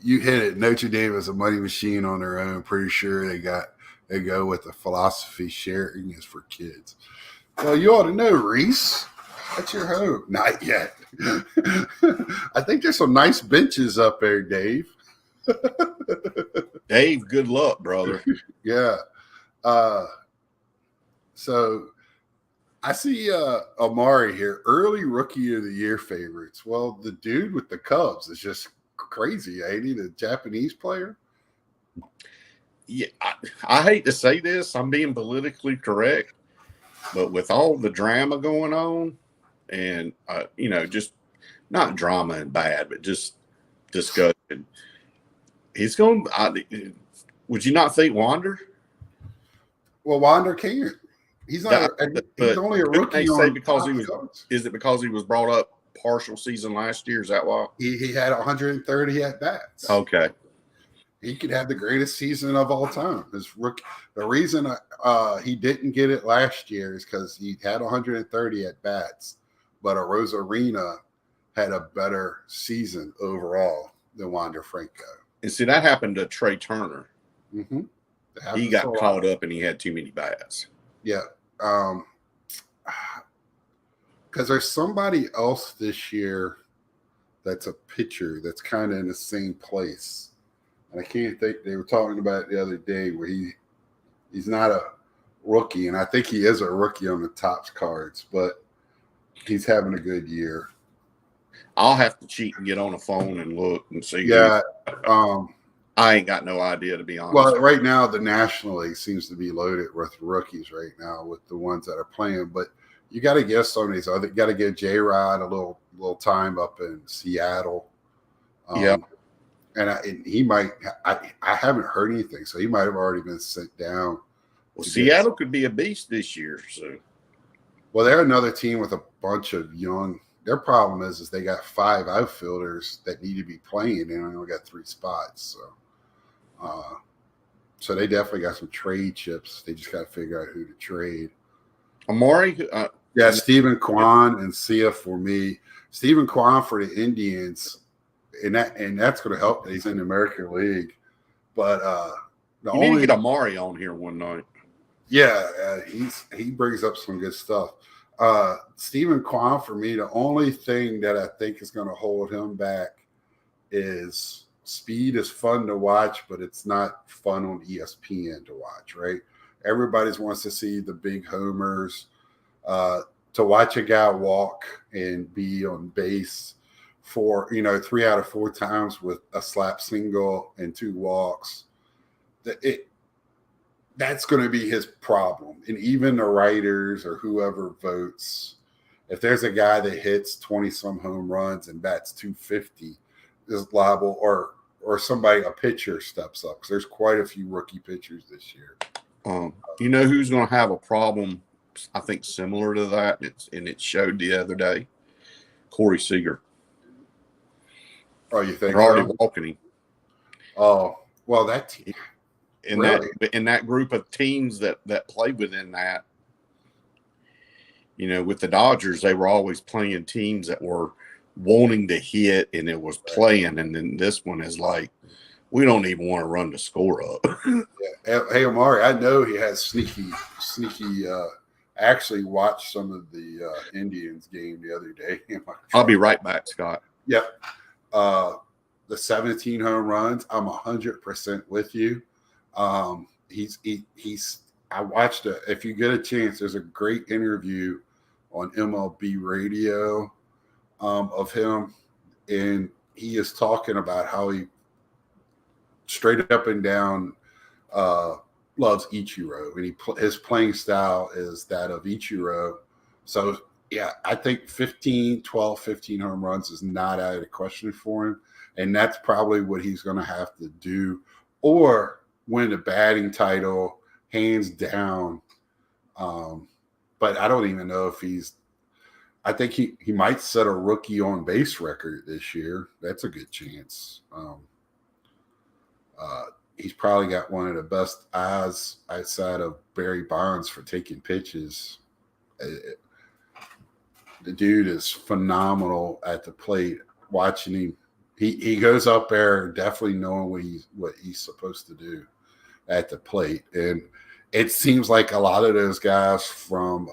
you hit it. Notre Dame is a money machine on their own. Pretty sure they go with the philosophy sharing is for kids. Well, you ought to know, Reese. That's your home. Not yet. I think there's some nice benches up there, Dave. Dave, good luck, brother. Yeah. So I see Amari here, early rookie of the year favorites. Well, the dude with the Cubs is just crazy, ain't he? The Japanese player. Yeah, I hate to say this. I'm being politically correct, but with all the drama going on, and just not drama and bad, but just disgusting. He's going. Would you not think Wander? Well, Wander can't. He's not. He's only a rookie. They say because he was. Is it because he was brought up partial season last year? Is that why? He had 130 at bats. Okay. He could have the greatest season of all time. His rookie. The reason he didn't get it last year is because he had 130 at bats, but Arozarena had a better season overall than Wander Franco. And see, that happened to Trey Turner. Mm-hmm. He got caught up and he had too many bats. Yeah. Because there's somebody else this year that's a pitcher that's kind of in the same place. And I can't think, they were talking about it the other day where he's not a rookie, and I think he is a rookie on the Topps cards, but he's having a good year. I'll have to cheat and get on the phone and look and see. Yeah. I ain't got no idea, to be honest. Well, right now the National League seems to be loaded with rookies right now with the ones that are playing, but you got to give some of these other. Got to give J-Rod a little time up in Seattle. Yeah. And he might. I haven't heard anything, so he might have already been sent down. Well, Seattle could be a beast this year. So, well, they're another team with a bunch of young. Their problem is they got 5 outfielders that need to be playing, and they only got 3 spots. So they definitely got some trade chips. They just got to figure out who to trade. Amari, Stephen Kwan and Sia for me. Stephen Kwan for the Indians, and that's going to help. He's in the American League, but you need to get Amari on here one night. Yeah, he brings up some good stuff. Stephen Kwan for me, the only thing that I think is going to hold him back is speed is fun to watch, but it's not fun on ESPN to watch, right? Everybody wants to see the big homers. To watch a guy walk and be on base for 3 out of 4 times with a slap single and 2 walks, that's going to be his problem. And even the writers or whoever votes, if there's a guy that hits 20-some home runs and bats 250, is liable, or somebody, a pitcher steps up, because there's quite a few rookie pitchers this year. You know who's going to have a problem, I think, similar to that, and it showed the other day? Corey Seager. Oh, you think they're already walking him? Oh, well, that team. In that group of teams that play within that, with the Dodgers, they were always playing teams that were wanting to hit, and it was playing. And then this one is like, we don't even want to run the score up. Yeah. Hey, Amari, I know he has sneaky. Actually watched some of the Indians game the other day. I'll be right back, Scott. Yep. The 17 home runs, I'm 100% with you. I watched it. If you get a chance, there's a great interview on MLB radio of him, and he is talking about how he straight up and down loves Ichiro, and his playing style is that of Ichiro. So yeah, I think 15 home runs is not out of the question for him, and that's probably what he's going to have to do, or win the batting title hands down. But I don't even know if I think he might set a rookie on base record this year. That's a good chance. He's probably got one of the best eyes outside of Barry Bonds for taking pitches. The dude is phenomenal at the plate. Watching him, he goes up there definitely knowing what he's supposed to do at the plate. And it seems like a lot of those guys from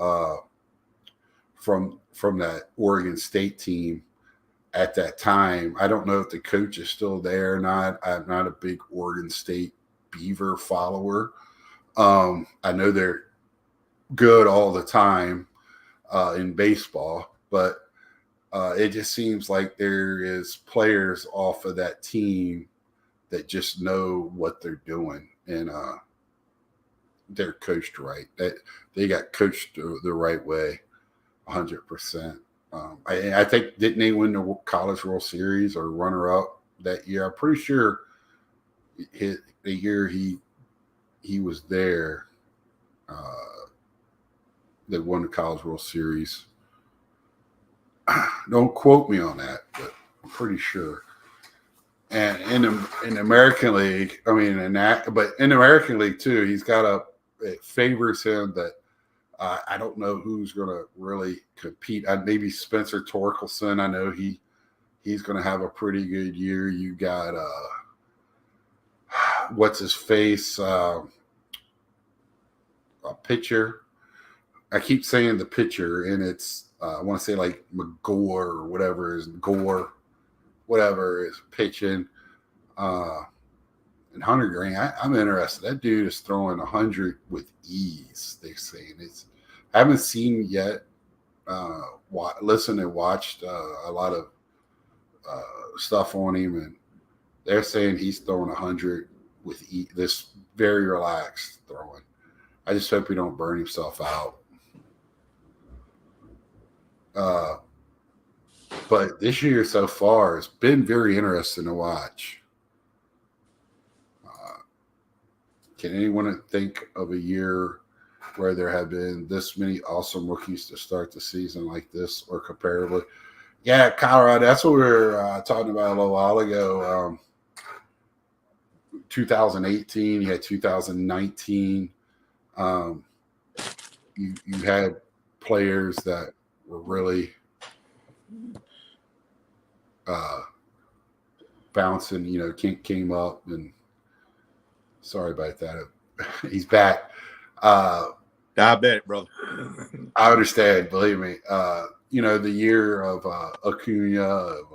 that Oregon State team at that time, I don't know if the coach is still there or not. I'm not a big Oregon State Beaver follower. I know they're good all the time in baseball, but it just seems like there is players off of that team that just know what they're doing, and they're coached right. They got coached the right way, 100%. I think, didn't they win the College World Series or runner-up that year? I'm pretty sure the year he was there, they won the College World Series. Don't quote me on that, but I'm pretty sure. And in the American League, but in the American League too, it favors him that I don't know who's going to really compete. Maybe Spencer Torkelson. I know he's going to have a pretty good year. You got what's his face, a pitcher. I keep saying the pitcher, and it's I want to say like McGore or whatever is pitching. And Hunter Green, I'm interested. That dude is throwing 100 with ease. They're saying I haven't seen yet. Listened and watched a lot of stuff on him, and they're saying he's throwing 100 with this very relaxed throwing. I just hope he don't burn himself out. But this year so far has been very interesting to watch. Can anyone think of a year where there have been this many awesome rookies to start the season like this or comparably? Yeah, Colorado. That's what we were talking about a little while ago. 2018, you had 2019. You had players that were really bouncing, came up, and sorry about that. He's back. Diabetic, brother. I understand, believe me. The year of Acuna, of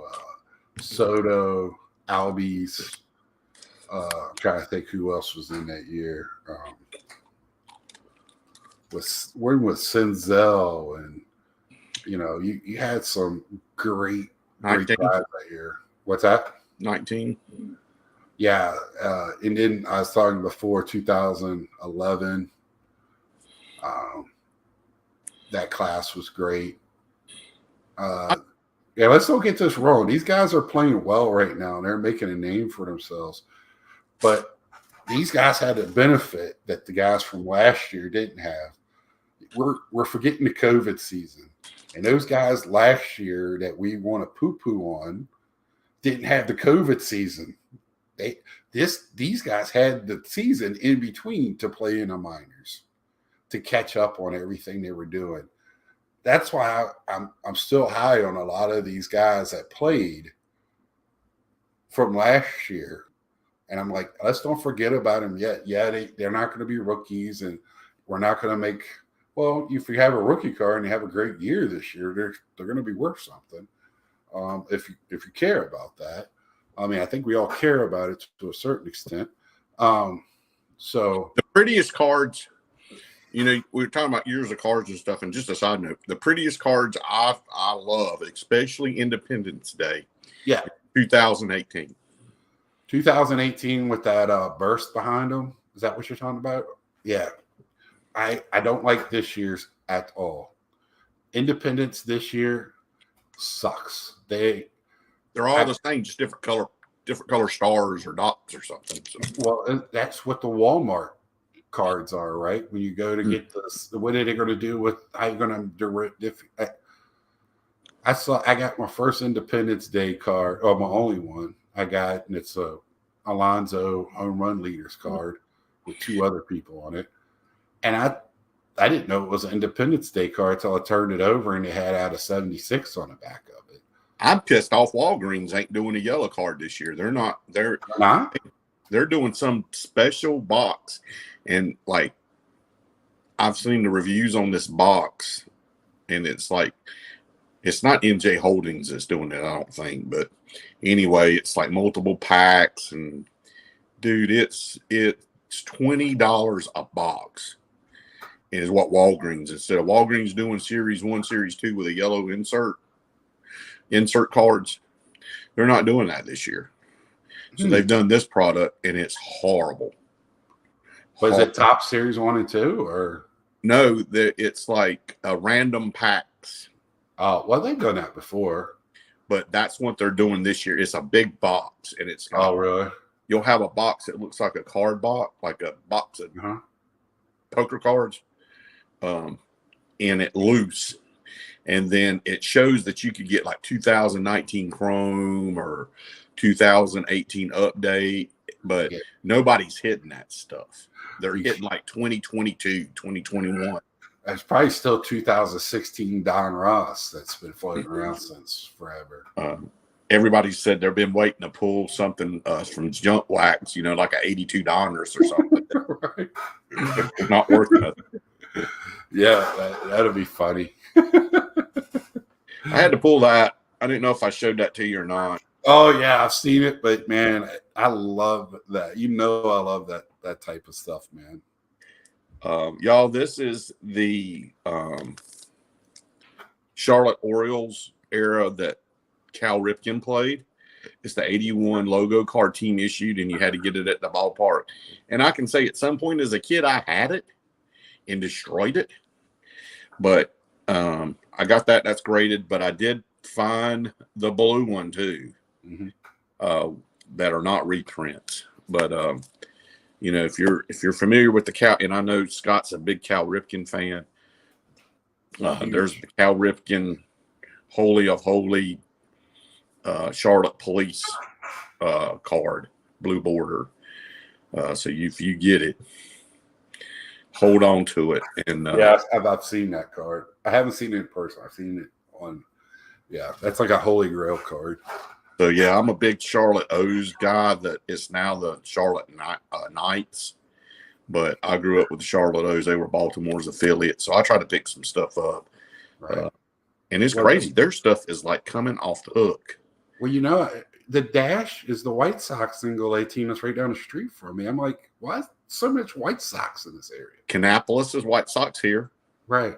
Soto, Albies. I'm trying to think who else was in that year. With Senzel, and you had some great guys that year. What's that? 19. Yeah, and then I was talking before 2011. That class was great. Yeah, let's don't get this wrong. These guys are playing well right now, and they're making a name for themselves. But these guys had a benefit that the guys from last year didn't have. We're forgetting the COVID season. And those guys last year that we want to poo-poo on didn't have the COVID season. These guys had the season in between to play in the minors, to catch up on everything they were doing. That's why I'm still high on a lot of these guys that played from last year. And I'm like, let's don't forget about them yet. Yeah, they're not going to be rookies, and we're not going to make – well, if you have a rookie card and you have a great year this year, they're going to be worth something if you care about that. I mean, I think we all care about it to a certain extent. So the prettiest cards – we were talking about years of cards and stuff, and just a side note, the prettiest cards I love, especially Independence Day. Yeah. 2018. 2018 with that burst behind them. Is that what you're talking about? Yeah. I don't like this year's at all. Independence this year sucks. They're all the same, just different color stars or dots or something. So. Well, that's what the Walmart cards are, right? When you go to get this, what are they going to do with how you're going to do it? I got my first Independence Day card, or my only one I got, and it's a Alonso home run leaders card with two other people on it. And I didn't know it was an Independence Day card until I turned it over and it had out of 76 on the back of it. I'm pissed off Walgreens ain't doing a yellow card this year. They're not. They're doing some special box. And like, I've seen the reviews on this box, and it's like, it's not MJ Holdings that's doing it, I don't think. But anyway, it's like multiple packs, and dude, it's $20 a box. Is what Walgreens, instead of Walgreens doing Series 1, Series 2 with a yellow insert cards, they're not doing that this year. So they've done this product, and it's horrible. Was it top Series 1 and 2, or no? It's like random packs. Well, they've done that before, but that's what they're doing this year. It's a big box, and it's really? You'll have a box that looks like a card box, like a box of poker cards, and it loose, and then it shows that you could get like 2019 Chrome or 2018 update, but nobody's hitting that stuff. They're hitting like 2022, 2021. It's probably still 2016 Don Ross that's been floating around since forever. Everybody said they've been waiting to pull something from Junk Wax, like an 82 Donruss or something. Right. Not worth nothing. Yeah, that'll be funny. I had to pull that. I didn't know if I showed that to you or not. Oh yeah, I've seen it, but man, I love that. I love that type of stuff, man. Y'all, this is the Charlotte Orioles era that Cal Ripken played. It's the 81 logo card team issued, and you had to get it at the ballpark. And I can say at some point as a kid, I had it and destroyed it. But I I got that. That's graded, but I did find the blue one too, that are not reprints. But if you're familiar with the Cal, and I know Scott's a big Cal Ripken fan. There's the Cal Ripken Holy of Holy Charlotte Police card, blue border. So if you get it, hold on to it. And yeah, I've seen that card. I haven't seen it in person. I've seen it on. Yeah, that's like a Holy Grail card. So yeah, I'm a big Charlotte O's guy. That it's now the Charlotte Knights, but I grew up with the Charlotte O's. They were Baltimore's affiliate, so I try to pick some stuff up. Right. And it's crazy. Their stuff is like coming off the hook. Well, the Dash is the White Sox single A team that's right down the street from me. I'm like, why is so much White Sox in this area? Kannapolis is White Sox here. Right.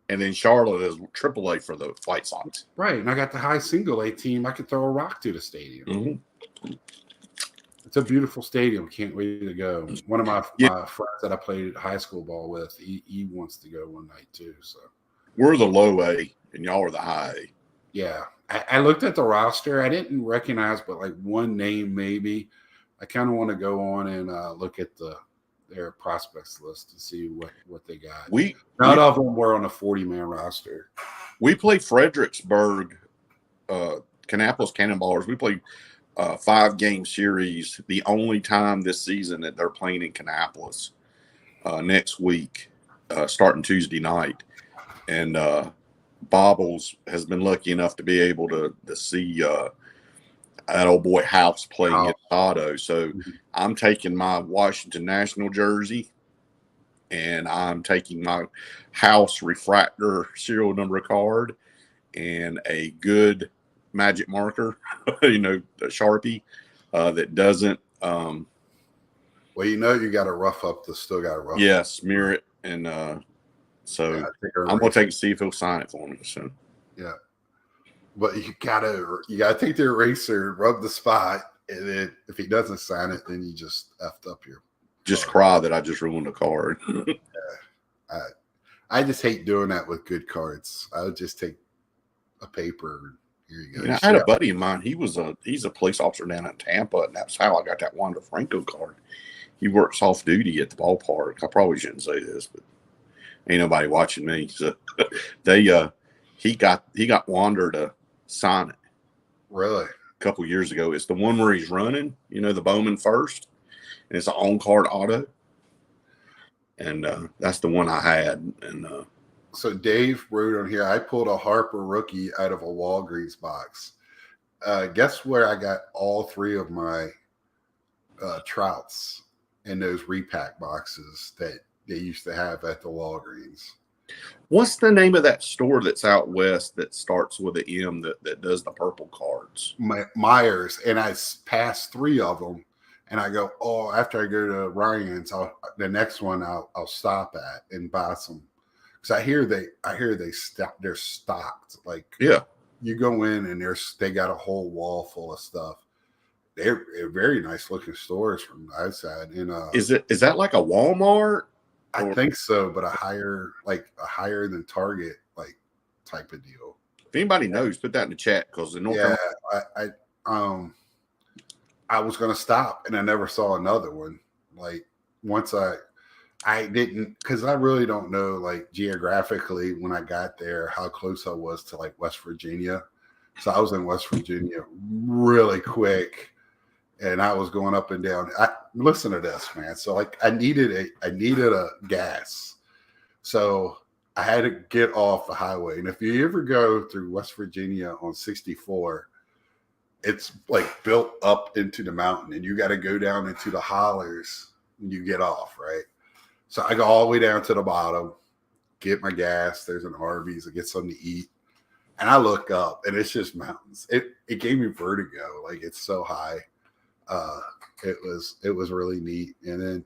And then Charlotte is AAA for the White Sox. Right. And I got the high single A team. I could throw a rock to the stadium. Mm-hmm. It's a beautiful stadium. Can't wait to go. One of my friends that I played high school ball with, he wants to go one night too. So we're the low A and y'all are the high A. Yeah. I looked at the roster. I didn't recognize but like one name maybe. I kind of want to go on and look at their prospects list to see what they got. None of them were on a 40-man roster. We play Fredericksburg, Kannapolis Cannonballers. We play 5-game series. The only time this season that they're playing in Kannapolis next week, starting Tuesday night. And Bobbles has been lucky enough to be able to see that old boy House playing at Auto. So I'm taking my Washington National jersey and I'm taking my House refractor serial number card and a good magic marker, a Sharpie that doesn't. Well, you got to rough up still got to rough. Yeah, smear it. And so I'm going to take and see if he'll sign it for me. So, yeah. But you gotta take the eraser, rub the spot, and then if he doesn't sign it, then you just effed up your. Just cry that I just ruined a card. Yeah. I just hate doing that with good cards. I would just take a paper. Here you go. I had a buddy of mine. He's a police officer down in Tampa, and that's how I got that Wander Franco card. He works off duty at the ballpark. I probably shouldn't say this, but ain't nobody watching me. So he got Wander to sign it. Really? A couple years ago. It's the one where he's running, the Bowman first, and it's an on-card auto. And that's the one I had. And so Dave wrote on here, I pulled a Harper rookie out of a Walgreens box. Guess where I got all 3 of my Trouts in those repack boxes that they used to have at the Walgreens. What's the name of that store that's out west that starts with an M that does the purple cards? Myers. And I passed 3 of them, and I go, after I go to Ryan's, the next one I'll stop at and buy some, because I hear they're stocked. Like, yeah, you go in and they got a whole wall full of stuff. They're very nice looking stores from the outside. And is that like a Walmart? I think so, but a higher than Target type of deal. If anybody knows, put that in the chat, because I was gonna stop and I never saw another one. Like, once I didn't, because I really don't know geographically when I got there how close I was to West Virginia. So I was in West Virginia really quick. And I was going up and down. Listen to this, man. So I needed a gas. So I had to get off the highway. And if you ever go through West Virginia on 64, it's built up into the mountain, and you got to go down into the hollers when you get off, right? So I go all the way down to the bottom, get my gas. There's an Arby's. I get something to eat. And I look up, and it's just mountains. It gave me vertigo. It's so high. It was really neat. And then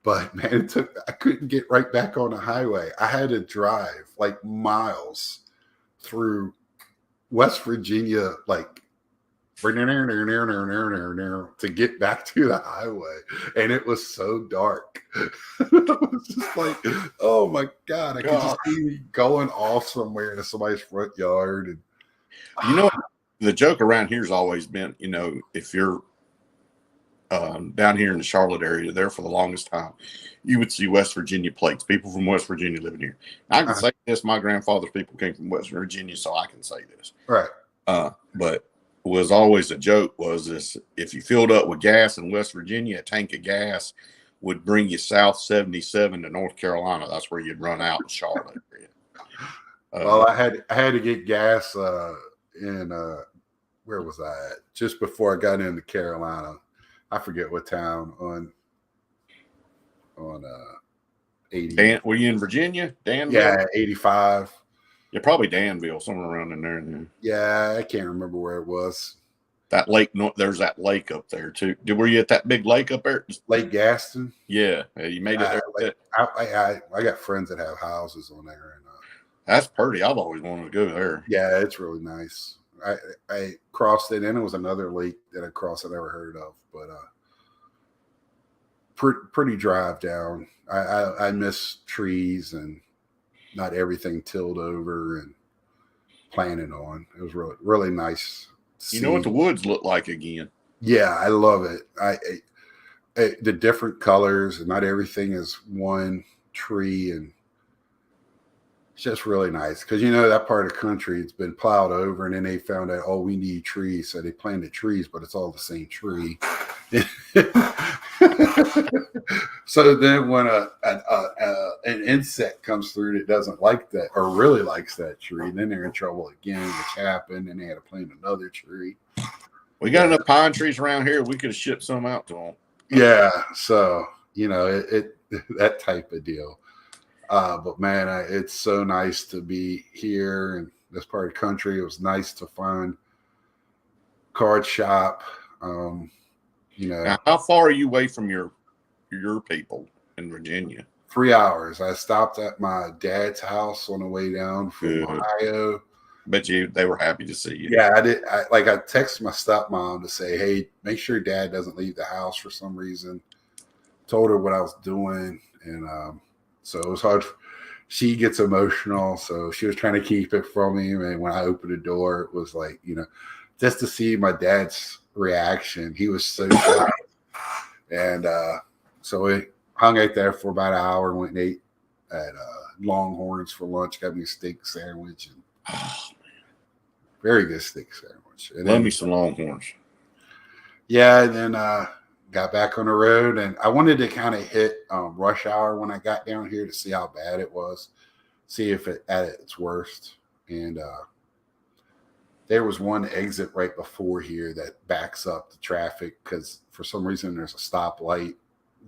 but man, I couldn't get right back on the highway. I had to drive miles through West Virginia, to get back to the highway, and it was so dark. It was just like, oh my god, I could just see me going off somewhere in somebody's front yard. And you know, the joke around here has always been, you know, if you're down here in the Charlotte area, there for the longest time, you would see West Virginia plates. People from West Virginia living here. I can say this: my grandfather's people came from West Virginia, so I can say this. Right. But was always a joke was this: if you filled up with gas in West Virginia, a tank of gas would bring you south 77 to North Carolina. That's where you'd run out in Charlotte area. Well, I had to get gas in where was I at? Just before I got into Carolina. I forget what town on 80. Were you in Virginia? Danville? Yeah, 85. Yeah, probably Danville, somewhere around in there. Yeah, I can't remember where it was. That lake, there's that lake up there too. Were you at that big lake up there? Lake Gaston? Yeah, you made it there. I got friends that have houses on there. And, that's pretty. I've always wanted to go there. Yeah, it's really nice. I crossed it, and it was another lake that I crossed I never heard of, but pretty drive down. I miss trees and not everything tilled over and planted on. It was really, really nice. You know what the woods look like again? Yeah, I love it. The different colors, and not everything is one tree, and it's just really nice because you know that part of the country it's been plowed over, and then they found out, oh, we need trees, so they planted trees, but it's all the same tree. So then when an insect comes through that doesn't like that or really likes that tree, then they're in trouble again, which happened, and they had to plant another tree. We got enough pine trees around here. We could have shipped some out to them. Yeah, so you know it that type of deal. But man, it's so nice to be here in this part of the country. It was nice to find card shop. You know, now, how far are you away from your people in Virginia? 3 hours. I stopped at my dad's house on the way down from Ohio. Bet you they were happy to see you. Yeah, I did. I texted my stepmom to say, hey, make sure dad doesn't leave the house for some reason. Told her what I was doing. And so it was hard. She gets emotional. So she was trying to keep it from me. And when I opened the door, it was like, you know, just to see my dad's reaction. He was so shocked. And so we hung out there for about an hour and went and ate at Longhorns for lunch. Got me a steak sandwich. And, very good steak sandwich. And love me some Longhorns. Yeah, and then got back on the road, and I wanted to kind of hit rush hour when I got down here to see how bad it was, see if it at its worst. And there was one exit right before here that backs up the traffic because for some reason there's a stoplight,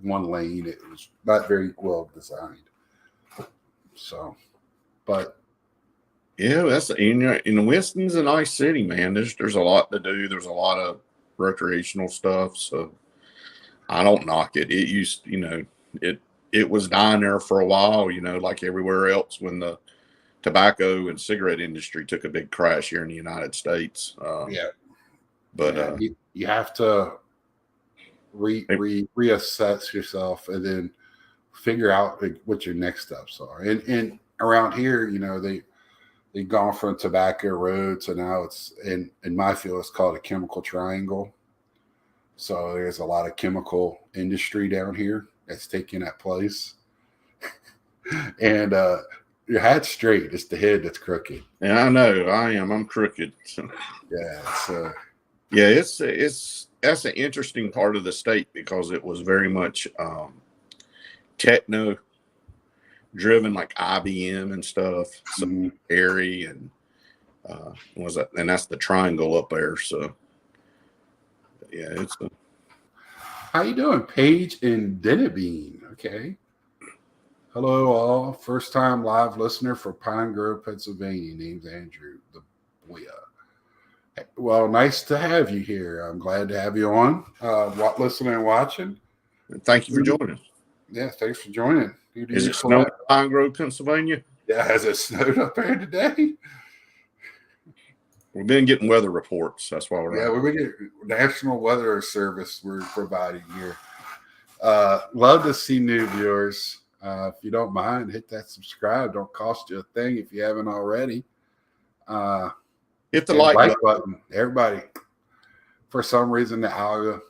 one lane. It was not very well designed. So, but. Yeah, that's in Winston's a nice city, man. There's a lot to do. There's a lot of recreational stuff. So I don't knock it. It used, you know, it was dying there for a while, you know, like everywhere else when the tobacco and cigarette industry took a big crash here in the United States. Yeah. But you have to reassess yourself and then figure out what your next steps are. And around here, you know, they've gone from tobacco road to now it's in my field, it's called a chemical triangle. So there's a lot of chemical industry down here that's taking that place. And your hat's straight. It's the head that's crooked. And I know I am. I'm crooked. So. Yeah. It's that's an interesting part of the state because it was very much techno driven, like IBM and stuff. So Airy and and that's the triangle up there. So yeah, it's how you doing, Paige and Dennebean? Okay. Hello all. First time live listener for Pine Grove, Pennsylvania. Name's Andrew the Boya. Well, nice to have you here. I'm glad to have you on. Listening and watching. Thank you for joining us. Yeah, thanks for joining. Is it snowing in Pine Grove, Pennsylvania? Yeah, has it snowed up there today? We've been getting weather reports. That's why we're Yeah, out. we get National Weather Service we're providing here. Love to see new viewers. If you don't mind, hit that subscribe. Don't cost you a thing if you haven't already. Hit the And like button. Everybody, for some reason, the alga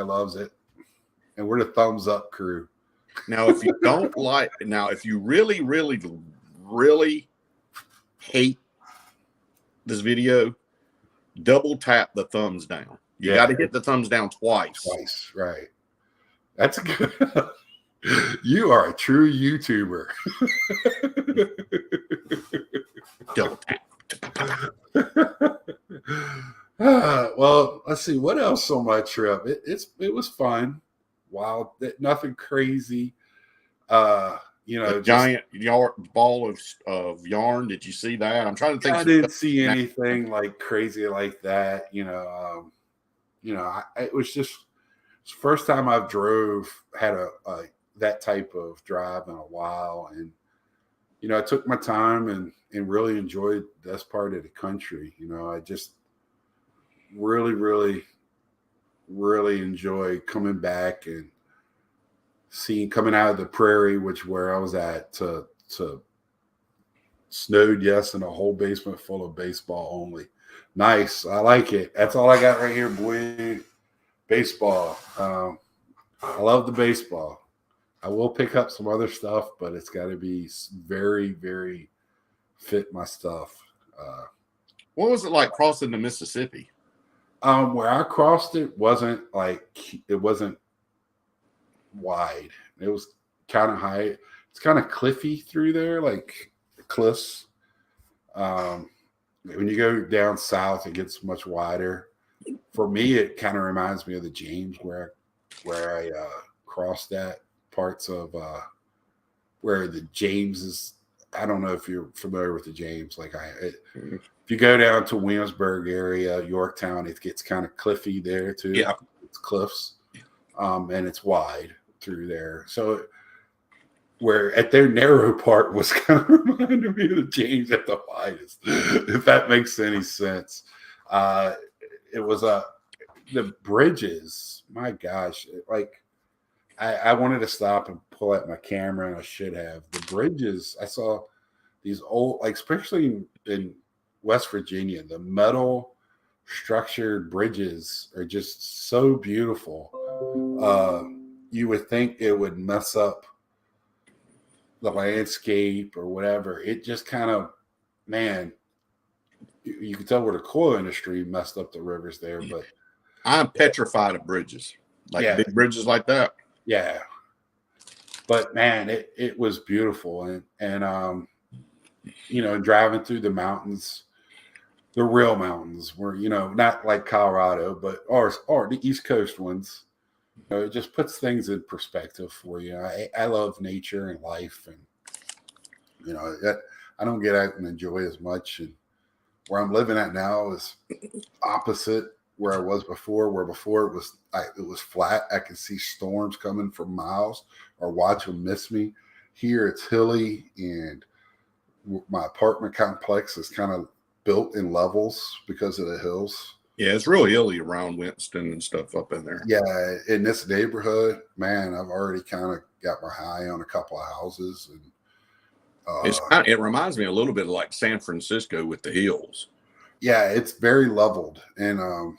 loves it. And we're the thumbs up crew. Now, if you don't like, now, if you really, really, really hate this video, double tap the thumbs down. You got to hit the thumbs down twice. Twice, right. That's good. You are a true YouTuber. Double tap. Well, let's see what else on my trip. It was fun. Wild, nothing crazy. A giant ball of yarn. Did you see that? I'm trying to think. I didn't see anything like crazy like that. It was just it's the first time I've had a that type of drive in a while, and I took my time and really enjoyed this part of the country. I just really, really, really enjoy coming back and coming out of the prairie, where I was at, to snowed, yes, and a whole basement full of baseball only. Nice. I like it. That's all I got right here, boy. Baseball. I love the baseball. I will pick up some other stuff, but it's got to be very, very fit my stuff. What was it like crossing the Mississippi? Where I crossed it wasn't wide. It was kind of high. It's kind of cliffy through there, like cliffs. When you go down south, it gets much wider. For me, it kind of reminds me of the James where I crossed that parts of where the James is. I don't know if you're familiar with the James. If you go down to Williamsburg area, Yorktown, it gets kind of cliffy there too. Yeah, it's cliffs, and it's wide through there. So where at their narrow part was kind of reminding me of the James at the widest, if that makes any sense. It was the bridges. My gosh, I wanted to stop and pull out my camera, and I should have. The bridges, I saw these old, especially in West Virginia, the metal structured bridges are just so beautiful. You would think it would mess up the landscape or whatever. It just kind of, man, you can tell where the coal industry messed up the rivers there. But I'm petrified of bridges, big bridges like that. Yeah, but man, it was beautiful, and driving through the mountains, the real mountains, were not like Colorado, but or the East Coast ones. It just puts things in perspective for you. I love nature and life, and I don't get out and enjoy as much. And where I'm living at now is opposite where I was before. Where before it was flat. I could see storms coming for miles or watch them miss me. Here it's hilly, and my apartment complex is kind of built in levels because of the hills. Yeah, it's really hilly around Winston and stuff up in there. Yeah, in this neighborhood, man, I've already kind of got my eye on a couple of houses, and it reminds me a little bit of like San Francisco with the hills. Yeah, it's very leveled, and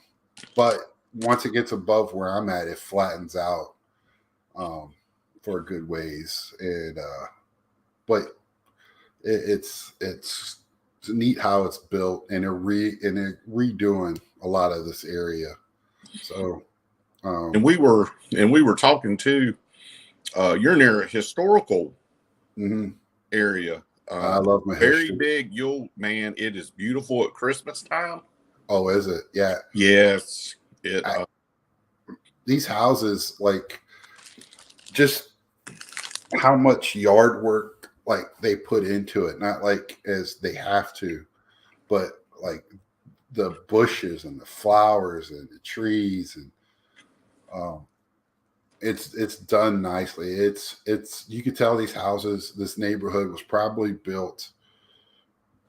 but once it gets above where I'm at, it flattens out for a good ways, and but it's neat how it's built, and they're redoing a lot of this area. So, and we were talking to you're near a historical area. I love my very history. big. It is beautiful at Christmas time. Oh, is it? Yeah. Yes. These houses, just how much yard work they put into it, not as they have to, but the bushes and the flowers and the trees, and it's done nicely. It's you could tell these houses, this neighborhood was probably built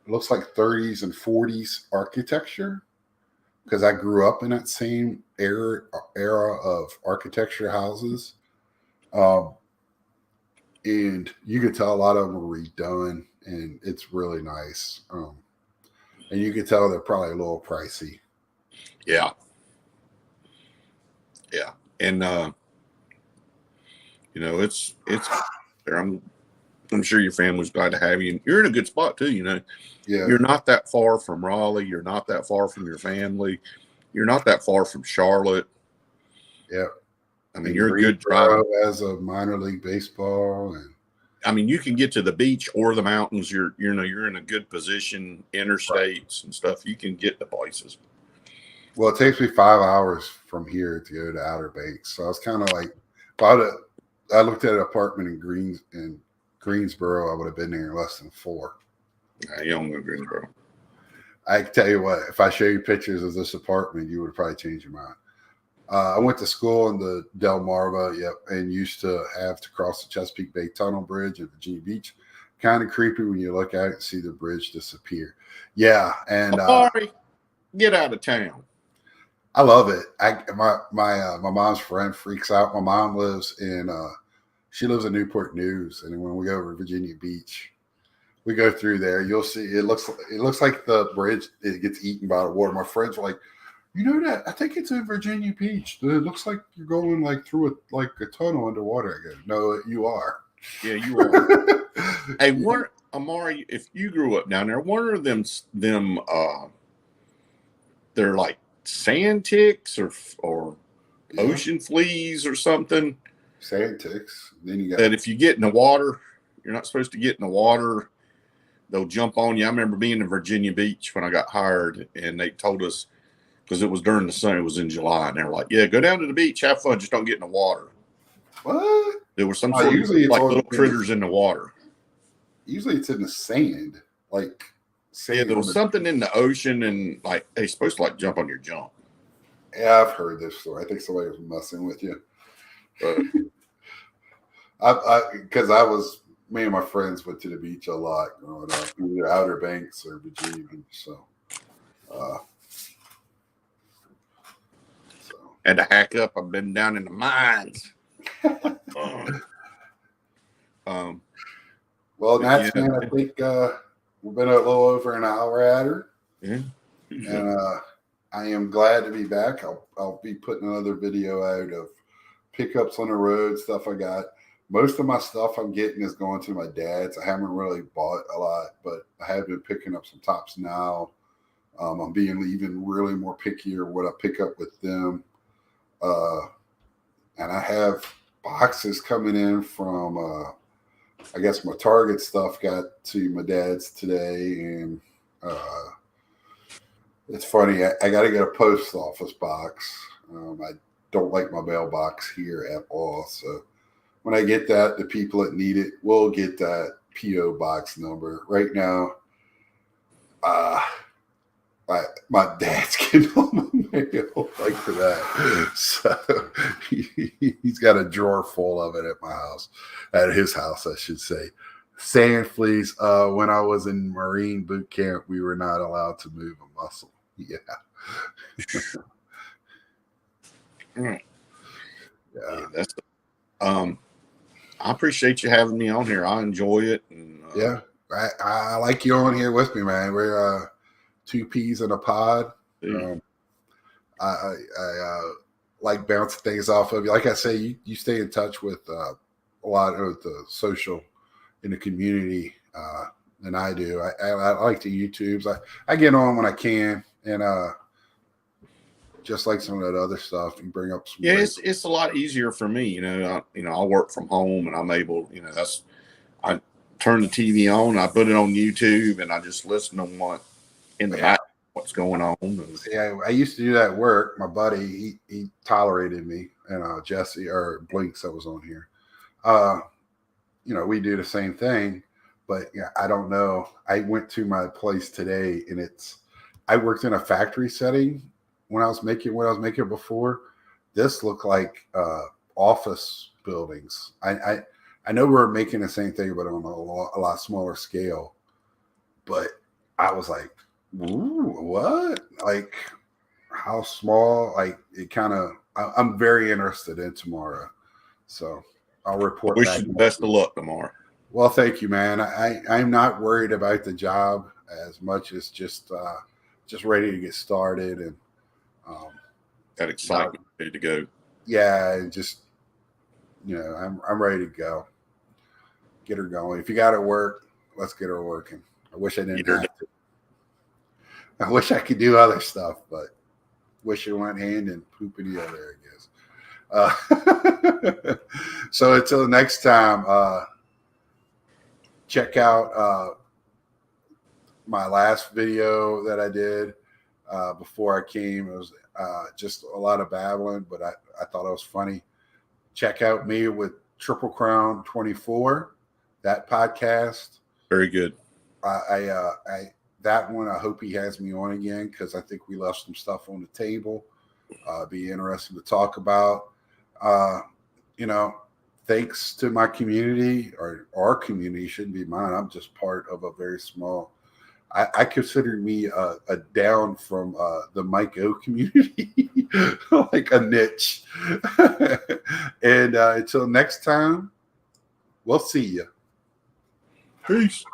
it looks like 30s and 40s architecture because I grew up in that same era of architecture houses. Um, and you could tell a lot of them were redone, and it's really nice. And you could tell they're probably a little pricey. Yeah. And it's I'm sure your family's glad to have you. You're in a good spot too. Yeah, You're not that far from Raleigh. You're not that far from your family. You're not that far from Charlotte. yeah. I mean, you're a good drive. As a minor league baseball, and I mean, you can get to the beach or the mountains. You're in a good position, interstates and stuff. You can get to places. well, it takes me 5 hours from here to go to Outer Banks. So I was kind of like, I looked at an apartment in Greensboro. I would have been there in less than 4. You don't go to Greensboro. I can tell you what, if I show you pictures of this apartment, you would probably change your mind. I went to school in the Delmarva, and used to have to cross the Chesapeake Bay Tunnel Bridge at Virginia Beach. Kind of creepy when you look at it and see the bridge disappear. Yeah, and Sorry, get out of town. I love it. My mom's friend freaks out. My mom lives in Newport News, and when we go over to Virginia Beach, we go through there. You'll see it looks like the bridge it gets eaten by the water. My friends are like, you know that? I think it's in Virginia Beach. It looks like you're going like through a tunnel underwater. I go, no, you are. Yeah, you are. Hey, Amari, if you grew up down there, what are them they're like sand ticks or ocean fleas or something? Sand ticks. Then you got that if you get in the water, you're not supposed to get in the water. They'll jump on you. I remember being in Virginia Beach when I got hired, and they told us, because it was during the summer, it was in July, and they were like, yeah, go down to the beach, have fun, just don't get in the water. What? There were some sort of like little critters in the water. Usually it's in the sand. Like sand. Yeah, there was something in the ocean, and like they're supposed to like jump on your jump. Yeah, I've heard this story. I think somebody was messing with you. But me and my friends went to the beach a lot growing up, either Outer Banks or Virginia Beach. So had to hack up. I've been down in the mines. Well, Nats, man, I think we've been a little over an hour at her. Yeah. And I am glad to be back. I'll be putting another video out of pickups on the road, stuff I got. Most of my stuff I'm getting is going to my dad's. I haven't really bought a lot, but I have been picking up some tops now. I'm being even really more pickier what I pick up with them. And I have boxes coming in from, I guess my Target stuff got to my dad's today. And it's funny, I got to get a post office box. I don't like my mailbox here at all. So when I get that, the people that need it will get that P.O. box number. Right now, my dad's getting on the mail like for that. So he's got a drawer full of it at my house, at his house, I should say. Sand fleas. When I was in Marine boot camp, we were not allowed to move a muscle. Yeah. Yeah. That's I appreciate you having me on here. I enjoy it. And, yeah, I like you on here with me, man. We're two peas in a pod. I like bouncing things off of you. Like I say, you stay in touch with a lot of the social in the community than I do. I like the YouTubes. I get on when I can, and just like some of that other stuff, you bring up some. Yeah, it's a lot easier for me. I work from home, and I'm able. I turn the TV on, I put it on YouTube, and I just listen to what's going on. Yeah, I used to do that at work. My buddy, he tolerated me, and Jesse or Blinks that was on here. We do the same thing, but yeah, I don't know. I went to my place today, and I worked in a factory setting. When I was making before, this looked like office buildings. I know we're making the same thing, but on a lot smaller scale. But I was like, ooh, what? Like, how small? Like, it kind of, I'm very interested in tomorrow. So I'll I report wish back. you the best of luck tomorrow. Well, thank you, man. I'm not worried about the job as much as just ready to get started and um, That excitement ready to go. yeah, and just I'm ready to go. Get her going. If you got to work, let's get her working. I wish I didn't have to. I wish I could do other stuff, but wish it went hand and poop in the other, I guess. So until next time, check out my last video that I did before I came. It was just a lot of babbling, but I thought it was funny. Check out me with Triple Crown 24, that podcast. Very good. I that one, I hope he has me on again because I think we left some stuff on the table. Be interesting to talk about. Thanks to my community, or our community, shouldn't be mine. I'm just part of a very small. I consider me a down from the Mike O community, like a niche. And until next time, we'll see you. Peace.